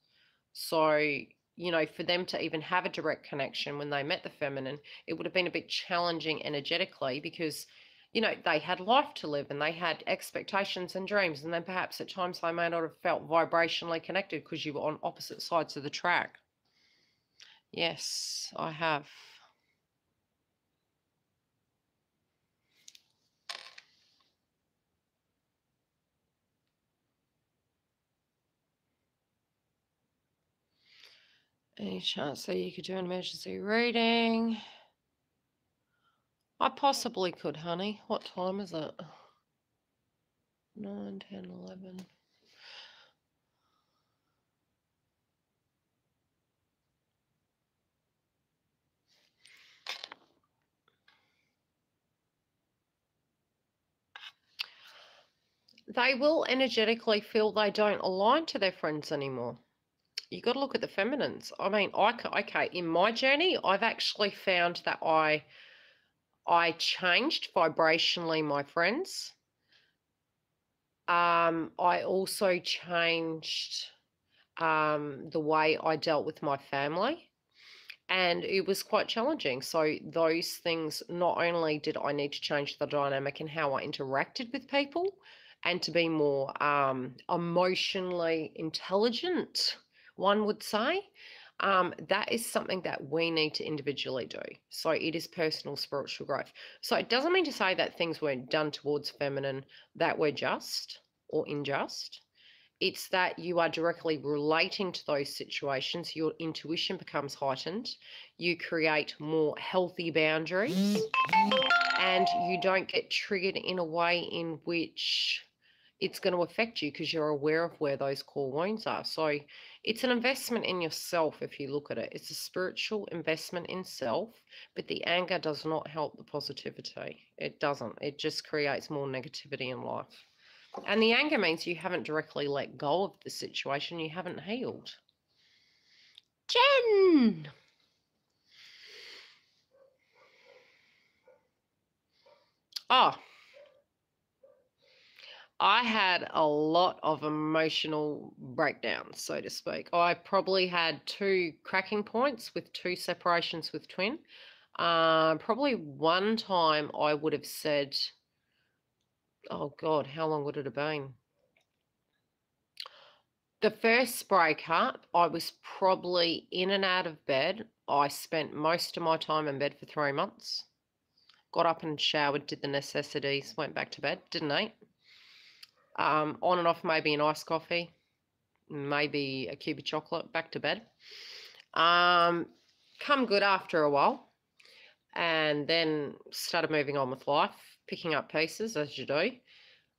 So, for them to even have a direct connection when they met the feminine, it would have been a bit challenging energetically because, they had life to live and they had expectations and dreams. And then perhaps at times they may not have felt vibrationally connected because you were on opposite sides of the track. Yes, I have. Any chance that you could do an emergency reading? I possibly could, honey. What time is it? 9, 10, 11. They will energetically feel they don't align to their friends anymore. You got to look at the feminines. I mean, okay, in my journey, I've actually found that I changed vibrationally my friends. I also changed the way I dealt with my family, and it was quite challenging. So those things, not only did I need to change the dynamic and how I interacted with people and to be more emotionally intelligent, one would say, that is something that we need to individually do. So it is personal spiritual growth. So it doesn't mean to say that things weren't done towards feminine that were just or unjust. It's that you are directly relating to those situations. Your intuition becomes heightened. You create more healthy boundaries, and you don't get triggered in a way in which it's going to affect you because you're aware of where those core wounds are. So it's an investment in yourself if you look at it. It's a spiritual investment in self, but the anger does not help the positivity. It doesn't. It just creates more negativity in life. And the anger means you haven't directly let go of the situation. You haven't healed. Jen! Oh, I had a lot of emotional breakdowns, so to speak. I probably had 2 cracking points with 2 separations with twin. Probably one time I would have said, oh God, how long would it have been? The first breakup, I was probably in and out of bed. I spent most of my time in bed for 3 months. Got up and showered, did the necessities, went back to bed, didn't eat. On and off, maybe an iced coffee, maybe a cube of chocolate, back to bed. Come good after a while, and then started moving on with life, picking up pieces as you do.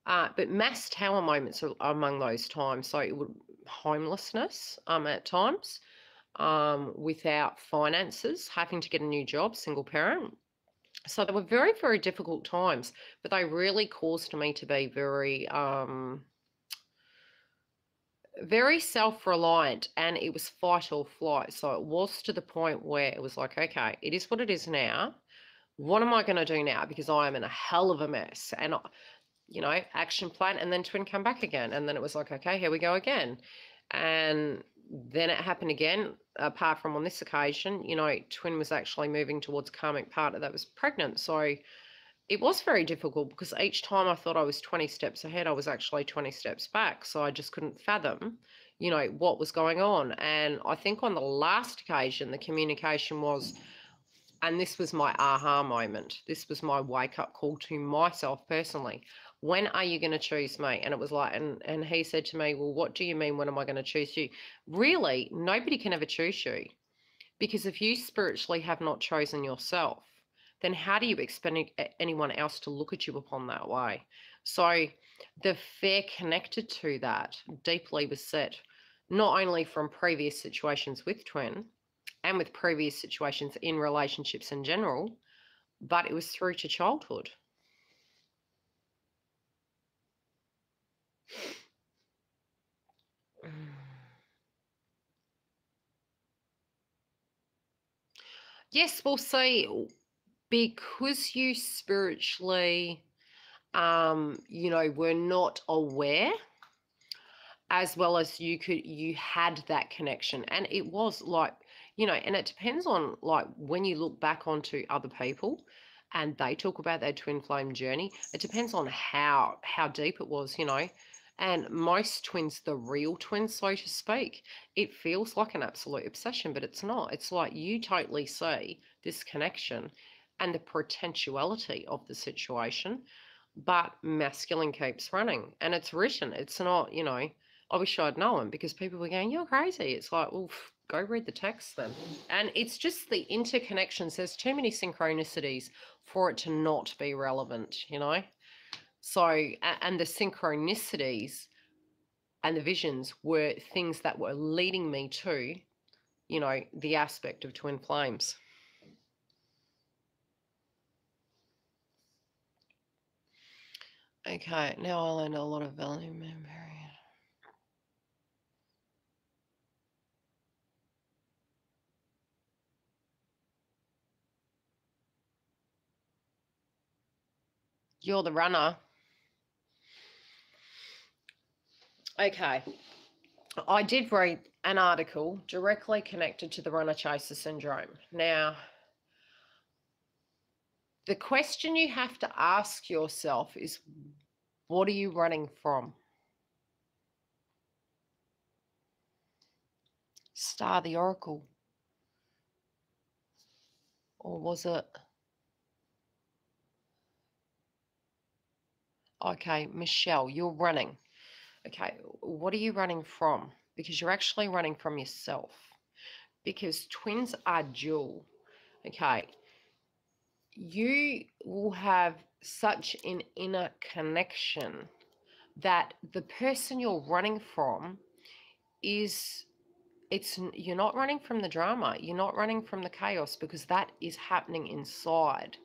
But mass tower moments are among those times. So it would homelessness at times, without finances, having to get a new job, single parent. So they were very, very difficult times, but they really caused me to be very, very self-reliant, and it was fight or flight. So it was to the point where it was like, okay, it is what it is now. What am I going to do now? Because I am in a hell of a mess. And, action plan, and then twin come back again. And then it was like, okay, here we go again. And then it happened again, apart from on this occasion, twin was actually moving towards a karmic partner that was pregnant. So it was very difficult because each time I thought I was 20 steps ahead, I was actually 20 steps back. So I just couldn't fathom, what was going on. And I think on the last occasion, the communication was, and this was my aha moment. This was my wake up call to myself personally. When are you going to choose me? And it was like, and he said to me, well, what do you mean? When am I going to choose you? Really, nobody can ever choose you, because if you spiritually have not chosen yourself, then how do you expect anyone else to look at you upon that way? So the fear connected to that deeply was set not only from previous situations with twin and with previous situations in relationships in general, but it was through to childhood. Yes, we'll see. Because you spiritually, were not aware, as well as you had that connection. And it was like, and it depends on, like, when you look back onto other people and they talk about their twin flame journey, it depends on how deep it was, and most twins, the real twins, so to speak, it feels like an absolute obsession, but it's not. It's like you totally see this connection and the potentiality of the situation, but masculine keeps running. And it's written. It's not, I wish I'd known, because people were going, you're crazy. It's like, well, go read the text then. And it's just the interconnections. There's too many synchronicities for it to not be relevant, So, and the synchronicities and the visions were things that were leading me to, the aspect of twin flames. Okay, now I learned a lot of value memory. You're the runner. Okay. I did read an article directly connected to the runner-chaser syndrome. Now, the question you have to ask yourself is, what are you running from? Star the Oracle. Or was it? Okay, Michelle, you're running. Okay, what are you running from? Because you're actually running from yourself. Because twins are dual. Okay, you will have such an inner connection that the person you're running from is you're not running from the drama, you're not running from the chaos, because that is happening inside.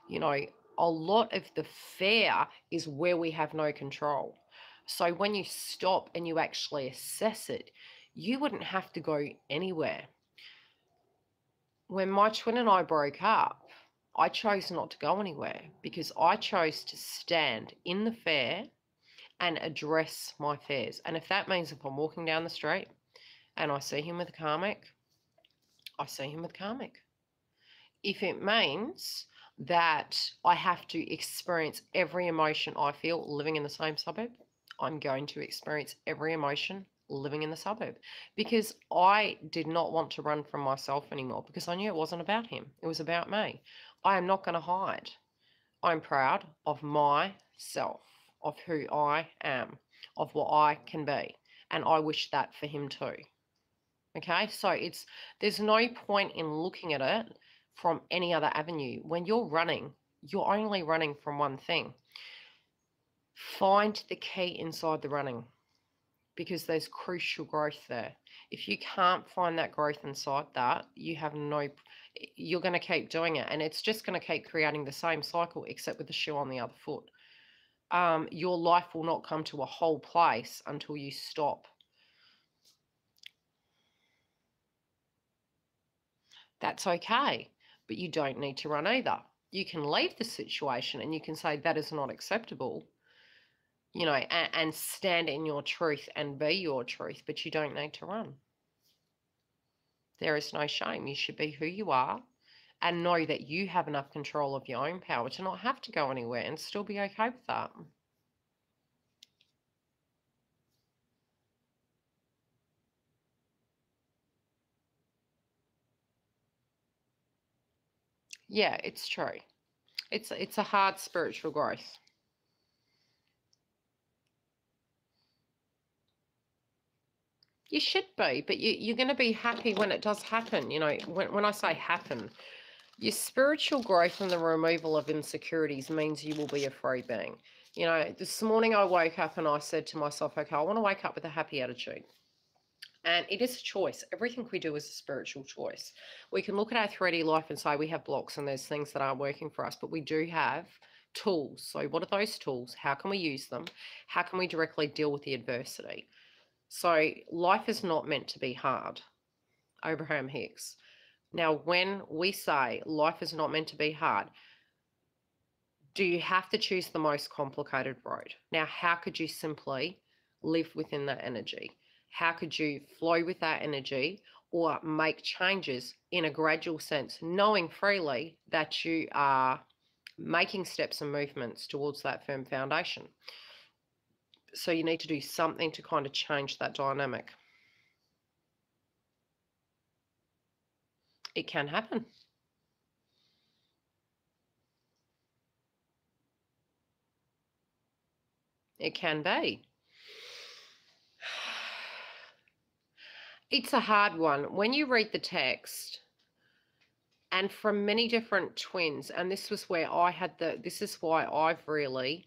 You know, a lot of the fear is where we have no control. So when you stop and you actually assess it, you wouldn't have to go anywhere. When my twin and I broke up, I chose not to go anywhere because I chose to stand in the fear and address my fears. And if that means if I'm walking down the street and I see him with a karmic, I see him with karmic. If it means that I have to experience every emotion I feel living in the same suburb, I'm going to experience every emotion living in the suburb, because I did not want to run from myself anymore, because I knew it wasn't about him. It was about me. I am not going to hide. I'm proud of myself, of who I am, of what I can be. And I wish that for him too. Okay, so there's no point in looking at it from any other avenue. When you're running, you're only running from one thing. Find the key inside the running, because there's crucial growth there. If you can't find that growth inside that, you're going to keep doing it, and it's just going to keep creating the same cycle, except with the shoe on the other foot. Your life will not come to a whole place until you stop. That's okay, but you don't need to run either. You can leave the situation and you can say that is not acceptable, and stand in your truth and be your truth, but you don't need to run. There is no shame. You should be who you are and know that you have enough control of your own power to not have to go anywhere and still be okay with that. Yeah, it's true. It's a hard spiritual growth. You should be, but you're going to be happy when it does happen. When I say happen, your spiritual growth and the removal of insecurities means you will be a free being. This morning I woke up and I said to myself, okay, I want to wake up with a happy attitude. And it is a choice. Everything we do is a spiritual choice. We can look at our 3D life and say we have blocks and there's things that aren't working for us, but we do have tools. So what are those tools? How can we use them? How can we directly deal with the adversity? So life is not meant to be hard. Abraham Hicks. Now, when we say life is not meant to be hard, do you have to choose the most complicated road? Now, how could you simply live within that energy? How could you flow with that energy or make changes in a gradual sense, knowing freely that you are making steps and movements towards that firm foundation? So you need to do something to kind of change that dynamic. It can happen. It can be. It's a hard one. When you read the text, and from many different twins, and this was where this is why I've really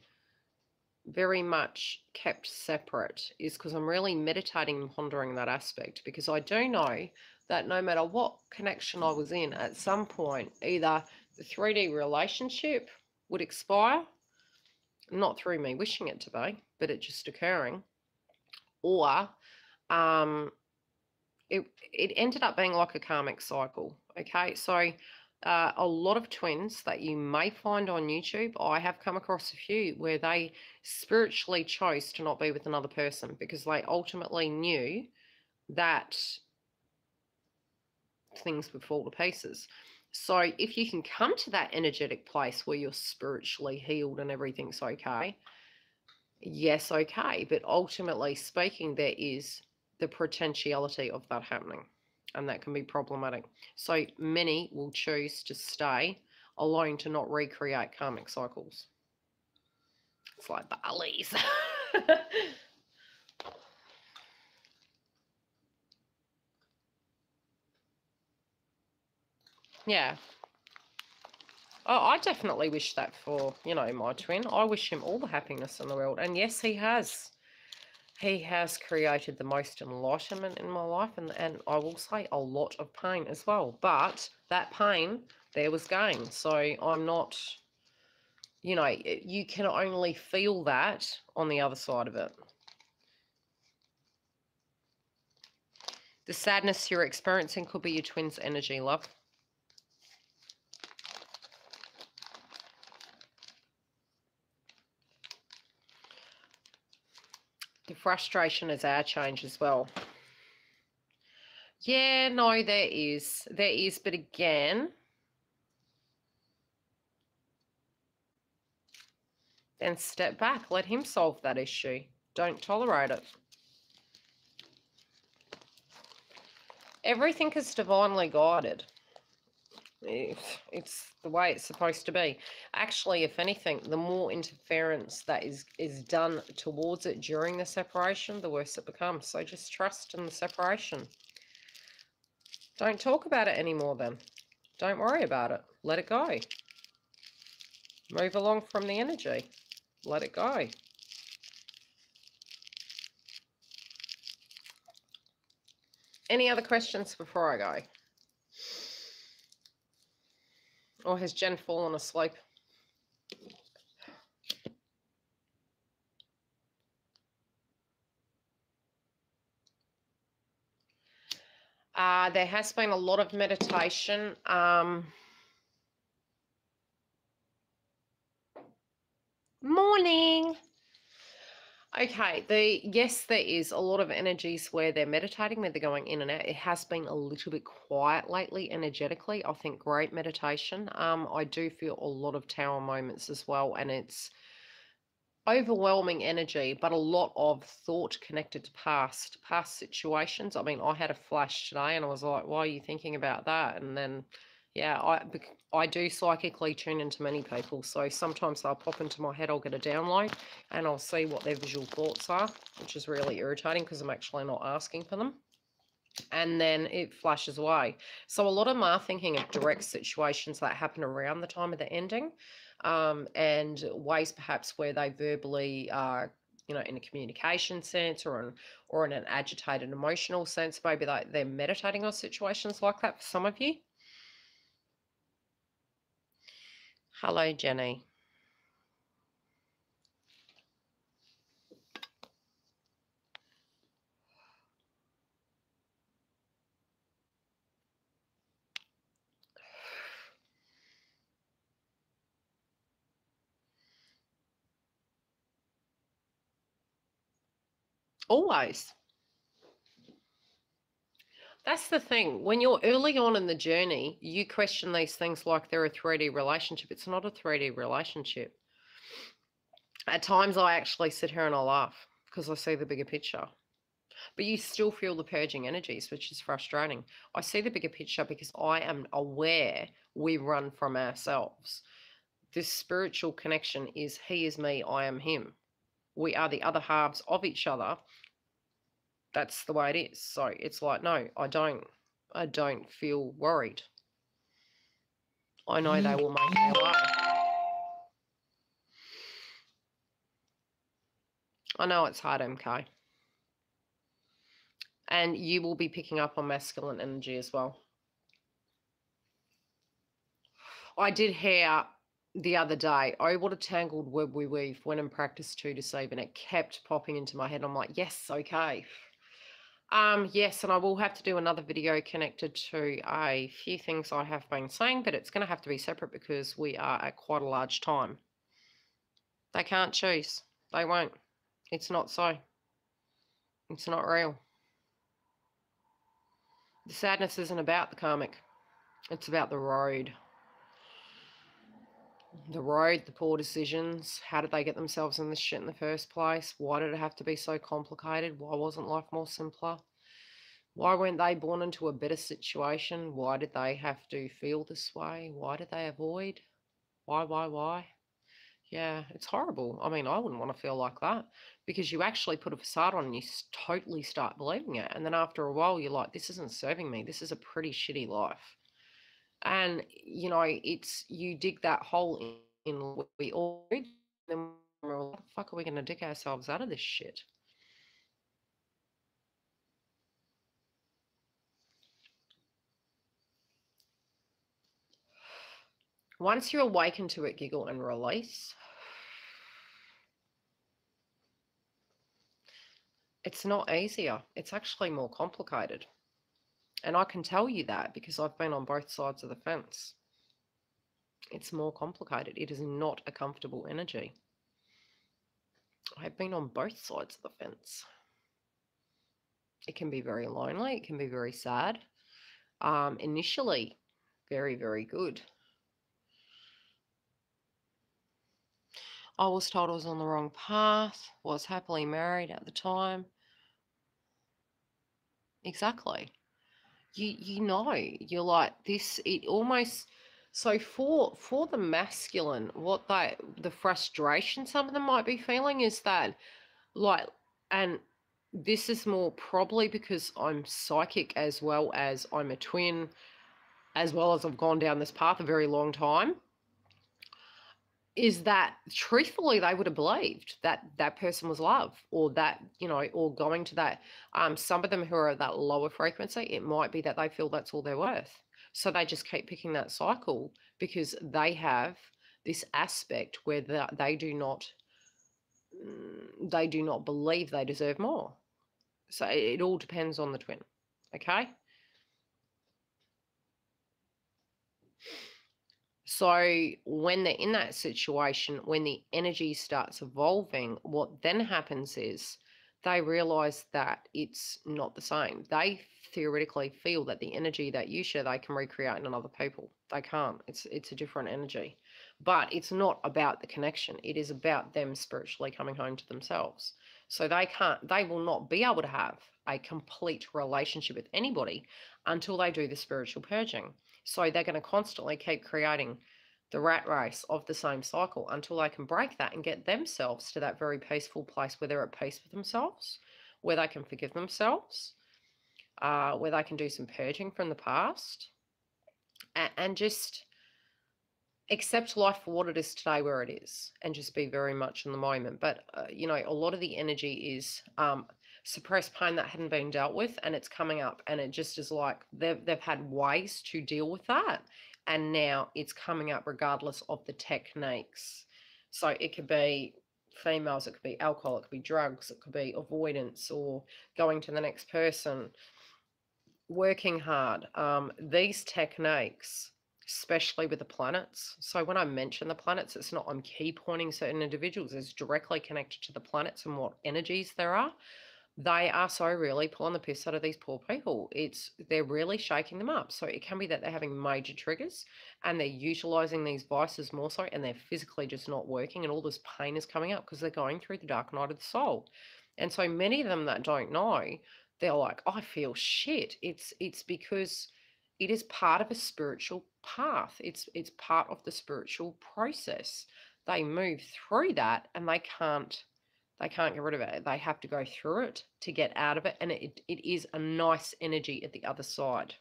very much kept separate, is because I'm really meditating and pondering that aspect, because I do know that no matter what connection I was in, at some point, either the 3D relationship would expire, not through me wishing it to be, but it just occurring, or it ended up being like a karmic cycle. Okay, so a lot of twins that you may find on YouTube, I have come across a few where they spiritually chose to not be with another person because they ultimately knew that things would fall to pieces. So if you can come to that energetic place where you're spiritually healed and everything's okay, yes, okay. But ultimately speaking, there is the potentiality of that happening. and that can be problematic. So many will choose to stay alone to not recreate karmic cycles. It's like Barley's. Yeah. Oh, I definitely wish that for, my twin. I wish him all the happiness in the world. And yes, he has. He has created the most enlightenment in my life, and I will say a lot of pain as well. But that pain, there was gain. So I'm not, you can only feel that on the other side of it. The sadness you're experiencing could be your twin's energy, love. The frustration is our change as well. Yeah, no, there is. There is, but again, then step back. Let him solve that issue. Don't tolerate it. Everything is divinely guided. It's the way it's supposed to be. Actually, if anything, the more interference that is done towards it during the separation, the worse it becomes. So just trust in the separation. Don't talk about it anymore then. Don't worry about it. Let it go. Move along from the energy. Let it go. Any other questions before I go? Or has Jen fallen asleep? There has been a lot of meditation. Morning. Okay, yes, there is a lot of energies where they're meditating, where they're going in and out. It has been a little bit quiet lately, energetically. I think great meditation. I do feel a lot of tower moments as well, and it's overwhelming energy, but a lot of thought connected to past situations. I mean, I had a flash today, and I was like, "Why are you thinking about that?" And then, yeah, I do psychically tune into many people, so sometimes they'll pop into my head. I'll get a download, and I'll see what their visual thoughts are, which is really irritating because I'm actually not asking for them. And then it flashes away. So a lot of them are thinking of direct situations that happen around the time of the ending, and ways perhaps where they verbally are, in a communication sense or in an agitated emotional sense. Maybe they're meditating on situations like that for some of you. Hello, Jenny. Always. That's the thing. When you're early on in the journey, you question these things like they're a 3D relationship. It's not a 3D relationship. At times, I actually sit here and I laugh because I see the bigger picture. But you still feel the purging energies, which is frustrating. I see the bigger picture because I am aware we run from ourselves. This spiritual connection is he is me, I am him. We are the other halves of each other. That's the way it is. So it's like, no, I don't feel worried. I know they will make their way. I know it's hard, MK. And you will be picking up on masculine energy as well. I did hear the other day, oh, what a tangled web we weave when in practice to deceive, and it kept popping into my head. I'm like, yes, okay. Yes, and I will have to do another video connected to a few things I have been saying, but it's going to have to be separate because we are at quite a large time. They can't choose. They won't. It's not so. It's not real. The sadness isn't about the karmic. It's about the road. The road, the poor decisions. How did they get themselves in this shit in the first place? Why did it have to be so complicated? Why wasn't life more simpler? Why weren't they born into a better situation? Why did they have to feel this way? Why did they avoid? Why? Yeah, it's horrible. I mean, I wouldn't want to feel like that because you actually put a facade on and you totally start believing it. And then after a while, you're like, this isn't serving me. This is a pretty shitty life. And, you know, it's you dig that hole in what we all do. Then we're all, how the fuck are we going to dig ourselves out of this shit? Once you awaken to it, giggle and release, it's not easier. It's actually more complicated. And I can tell you that because I've been on both sides of the fence. It's more complicated. It is not a comfortable energy. I've been on both sides of the fence. It can be very lonely. It can be very sad. Initially, very, very good. I was told I was on the wrong path, was happily married at the time. Exactly. You know, you're like this, it almost, so for the masculine, what the frustration some of them might be feeling is that, like, and this is more probably because I'm psychic as well as I'm a twin, as well as I've gone down this path a very long time, is that truthfully they would have believed that that person was love, or that, you know, or going to that, some of them who are at that lower frequency, it might be that they feel that's all they're worth, so they just keep picking that cycle because they have this aspect where they do not believe they deserve more. So it all depends on the twin. Okay. So when they're in that situation, when the energy starts evolving, what then happens is they realize that it's not the same. They theoretically feel that the energy that you share, they can recreate in other people. They can't. It's a different energy. But it's not about the connection. It is about them spiritually coming home to themselves. So they will not be able to have a complete relationship with anybody until they do the spiritual purging. So they're going to constantly keep creating the rat race of the same cycle until they can break that and get themselves to that very peaceful place where they're at peace with themselves, where they can forgive themselves, where they can do some purging from the past, and just accept life for what it is today, where it is, and just be very much in the moment. But you know, a lot of the energy is suppressed pain that hadn't been dealt with, and it's coming up, and it just is like they've had ways to deal with that, and now it's coming up regardless of the techniques. So it could be females, it could be alcohol, it could be drugs, it could be avoidance, or going to the next person, working hard. These techniques, especially with the planets. So when I mention the planets, it's not I'm key pointing certain individuals. It's directly connected to the planets and what energies there are. They are so really pulling the piss out of these poor people. They're really shaking them up. So it can be that they're having major triggers and they're utilizing these vices more so, and they're physically just not working, and all this pain is coming up because they're going through the dark night of the soul. And so many of them that don't know, they're like, I feel shit. It's because it is part of a spiritual path. It's part of the spiritual process. They move through that and they can't get rid of it. They have to go through it to get out of it. And it is a nice energy at the other side.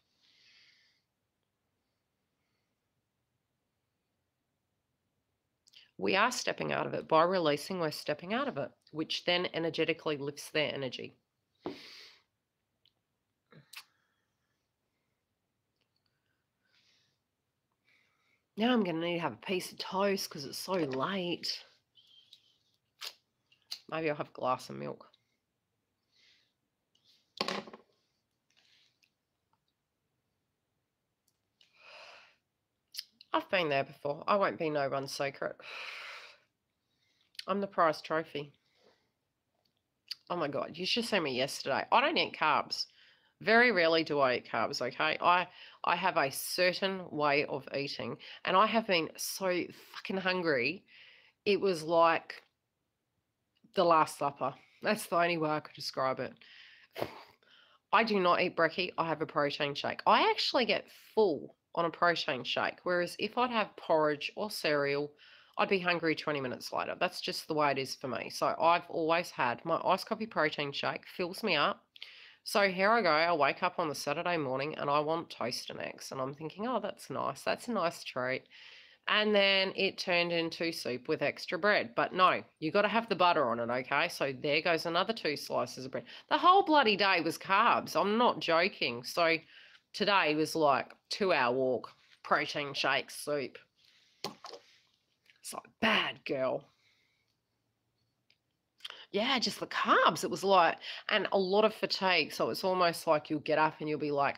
We are stepping out of it. By releasing, we're stepping out of it, which then energetically lifts their energy. Now I'm going to need to have a piece of toast because it's so late. Maybe I'll have a glass of milk. I've been there before. I won't be no one's secret. I'm the prize trophy. Oh my God, you should see me yesterday. I don't eat carbs. Very rarely do I eat carbs, okay? I have a certain way of eating, and I have been so fucking hungry. It was like the Last Supper. That's the only way I could describe it. I do not eat brekkie. I have a protein shake. I actually get full on a protein shake, whereas if I'd have porridge or cereal, I'd be hungry 20 minutes later. That's just the way it is for me. So I've always had my iced coffee protein shake, fills me up. So here I go. I wake up on the Saturday morning and I want toast and eggs. And I'm thinking, oh, that's nice. That's a nice treat. And then it turned into soup with extra bread. But no, you got to have the butter on it, okay? So there goes another 2 slices of bread. The whole bloody day was carbs. I'm not joking. So today was like 2-hour walk, protein shake, soup. It's like, bad girl. Yeah, just the carbs. It was like, and a lot of fatigue. So it's almost like you'll get up and you'll be like,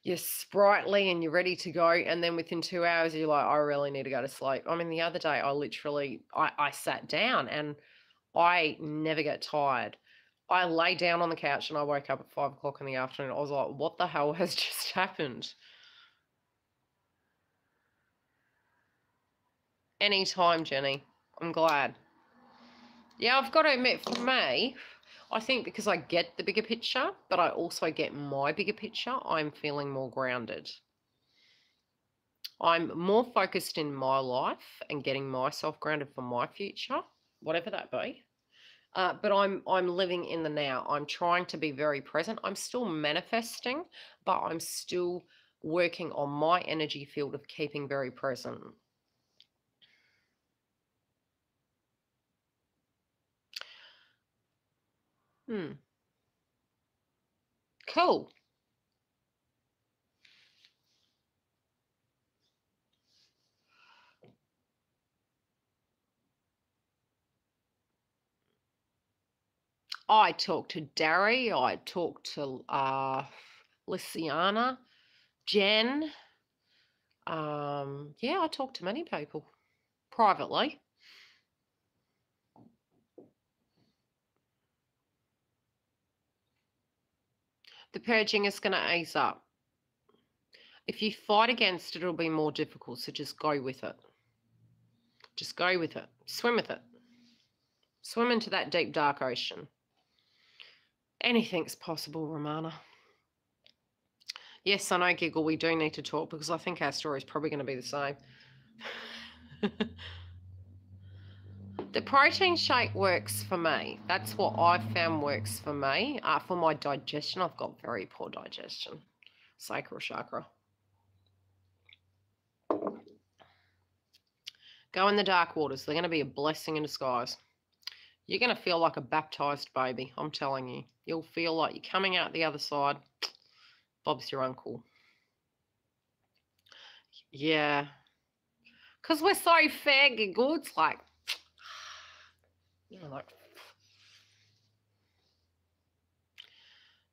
you're sprightly and you're ready to go. And then within 2 hours, you're like, I really need to go to sleep. I mean, the other day, I sat down and I never get tired. I lay down on the couch and I woke up at 5 o'clock in the afternoon. I was like, what the hell has just happened? Anytime, Jenny. I'm glad. Yeah, I've got to admit, for me, I think because I get the bigger picture, but I also get my bigger picture, I'm feeling more grounded. I'm more focused in my life and getting myself grounded for my future, whatever that be. But I'm living in the now. I'm trying to be very present. I'm still manifesting, but I'm still working on my energy field of keeping very present. Cool. I talked to Darry. I talked to Lysiana, Jen. Yeah, I talked to many people privately. The purging is going to ease up. If you fight against it, it'll be more difficult, so just go with it. Just go with it. Swim with it. Swim into that deep, dark ocean. Anything's possible, Romana. Yes, I know, Giggle, we do need to talk because I think our story is probably going to be the same. The protein shake works for me. That's what I've found works for me. For my digestion, I've got very poor digestion. Sacral chakra. Go in the dark waters. They're going to be a blessing in disguise. You're going to feel like a baptized baby, I'm telling you. You'll feel like you're coming out the other side. Bob's your uncle. Yeah. Because we're so fair, Giggle. It's like, you know, like,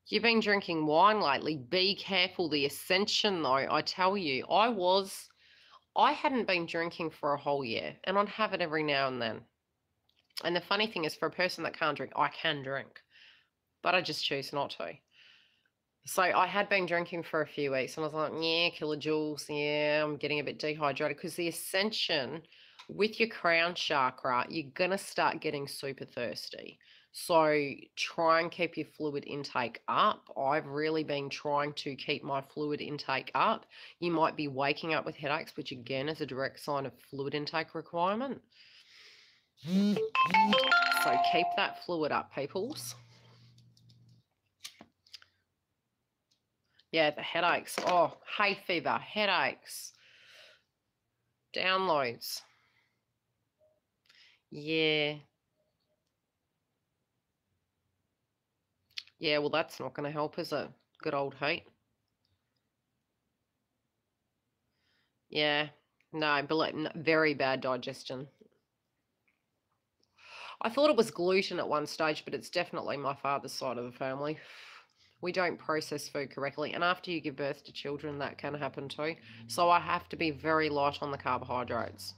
you've been drinking wine lately. Be careful. The ascension, though, I tell you, I hadn't been drinking for a whole year, and I'd have it every now and then. And the funny thing is, for a person that can't drink, I can drink, but I just choose not to. So I had been drinking for a few weeks, and I was like, yeah, kilojoules, yeah, I'm getting a bit dehydrated, because the ascension with your crown chakra, you're going to start getting super thirsty. So try and keep your fluid intake up. I've really been trying to keep my fluid intake up. You might be waking up with headaches, which again is a direct sign of fluid intake requirement. So keep that fluid up, peoples. Yeah, the headaches. Oh, hay fever, headaches, downloads. Yeah. Yeah, well, that's not going to help, is it? Good old heat. Yeah. No, but very bad digestion. I thought it was gluten at one stage, but it's definitely my father's side of the family. We don't process food correctly, and after you give birth to children, that can happen too. So I have to be very light on the carbohydrates.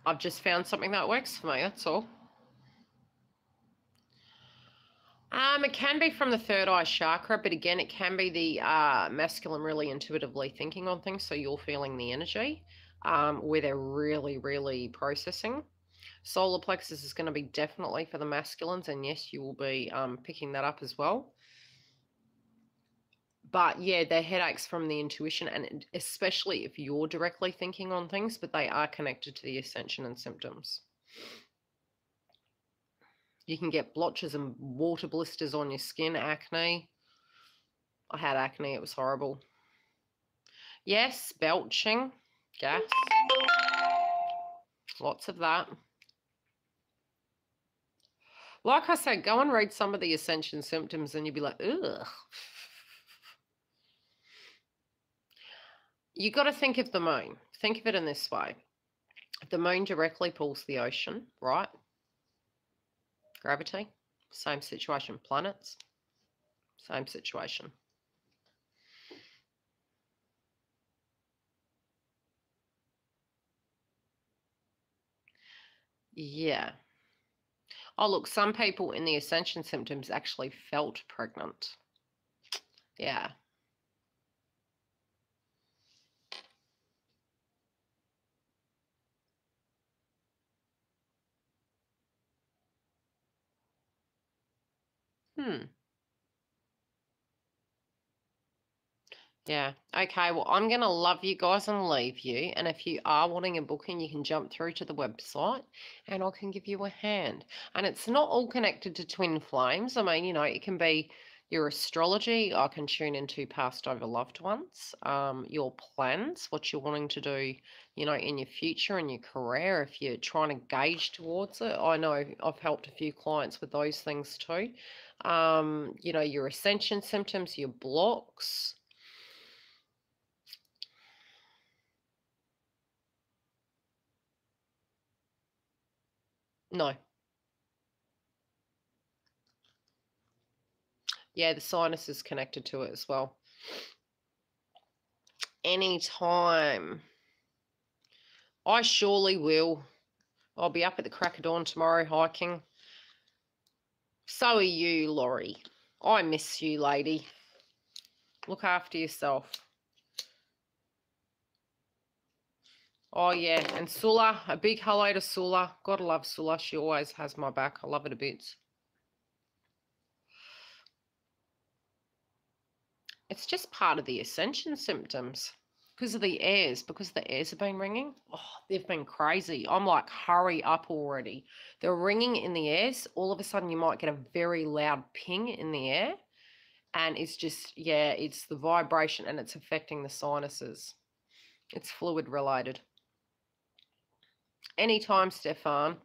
I've just found something that works for me, that's all. It can be from the third eye chakra, but again, it can be the masculine really intuitively thinking on things, so you're feeling the energy where they're really, really processing. Solar plexus is going to be definitely for the masculines, and yes, you will be picking that up as well. But yeah, they're headaches from the intuition, and especially if you're directly thinking on things, but they are connected to the ascension and symptoms. You can get blotches and water blisters on your skin, acne. I had acne, it was horrible. Yes, belching, gas, lots of that. Like I said, go and read some of the ascension symptoms and you'll be like, ugh. You got to think of the moon. Think of it in this way. The moon directly pulls the ocean, right? Gravity, same situation. Planets, same situation. Yeah. Oh, look, some people in the ascension symptoms actually felt pregnant. Yeah. Yeah. Okay, well, I'm going to love you guys and leave you. And if you are wanting a booking, you can jump through to the website and I can give you a hand. And it's not all connected to twin flames. I mean, you know, it can be your astrology. I can tune into past over loved ones, your plans, what you're wanting to do, you know, in your future and your career, if you're trying to gauge towards it. I know I've helped a few clients with those things too. You know, your ascension symptoms, your blocks. No. Yeah, the sinus is connected to it as well. Anytime. I surely will. I'll be up at the crack of dawn tomorrow hiking. So are you, Laurie. I miss you, lady. Look after yourself. Oh, yeah. And Sula, a big hello to Sula. Gotta love Sula. She always has my back. I love it a bit. It's just part of the ascension symptoms. Because of the airs, because the airs have been ringing. Oh, they've been crazy. I'm like, hurry up already. They're ringing in the airs. All of a sudden, you might get a very loud ping in the air. And it's just, yeah, it's the vibration and it's affecting the sinuses. It's fluid related. Anytime, Stefan.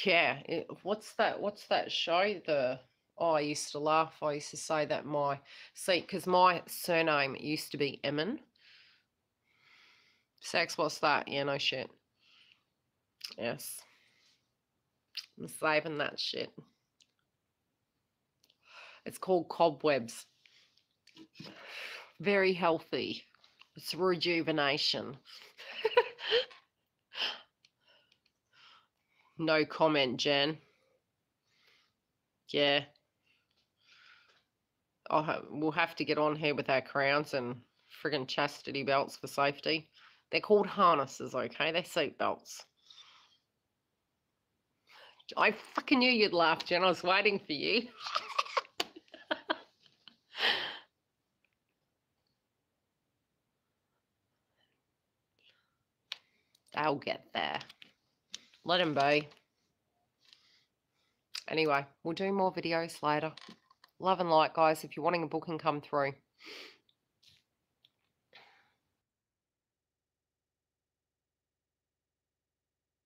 Yeah. What's that show? Oh, I used to laugh. I used to say that because my surname used to be Emin. Sex, what's that? Yeah, no shit. Yes. I'm saving that shit. It's called Cobwebs. Very healthy. It's rejuvenation. No comment, Jen. Yeah. We'll have to get on here with our crowns and friggin' chastity belts for safety. They're called harnesses, okay? They're seat belts. I fucking knew you'd laugh, Jen. I was waiting for you. They'll get there. Let them be. Anyway, we'll do more videos later. Love and light, guys. If you're wanting a booking, come through.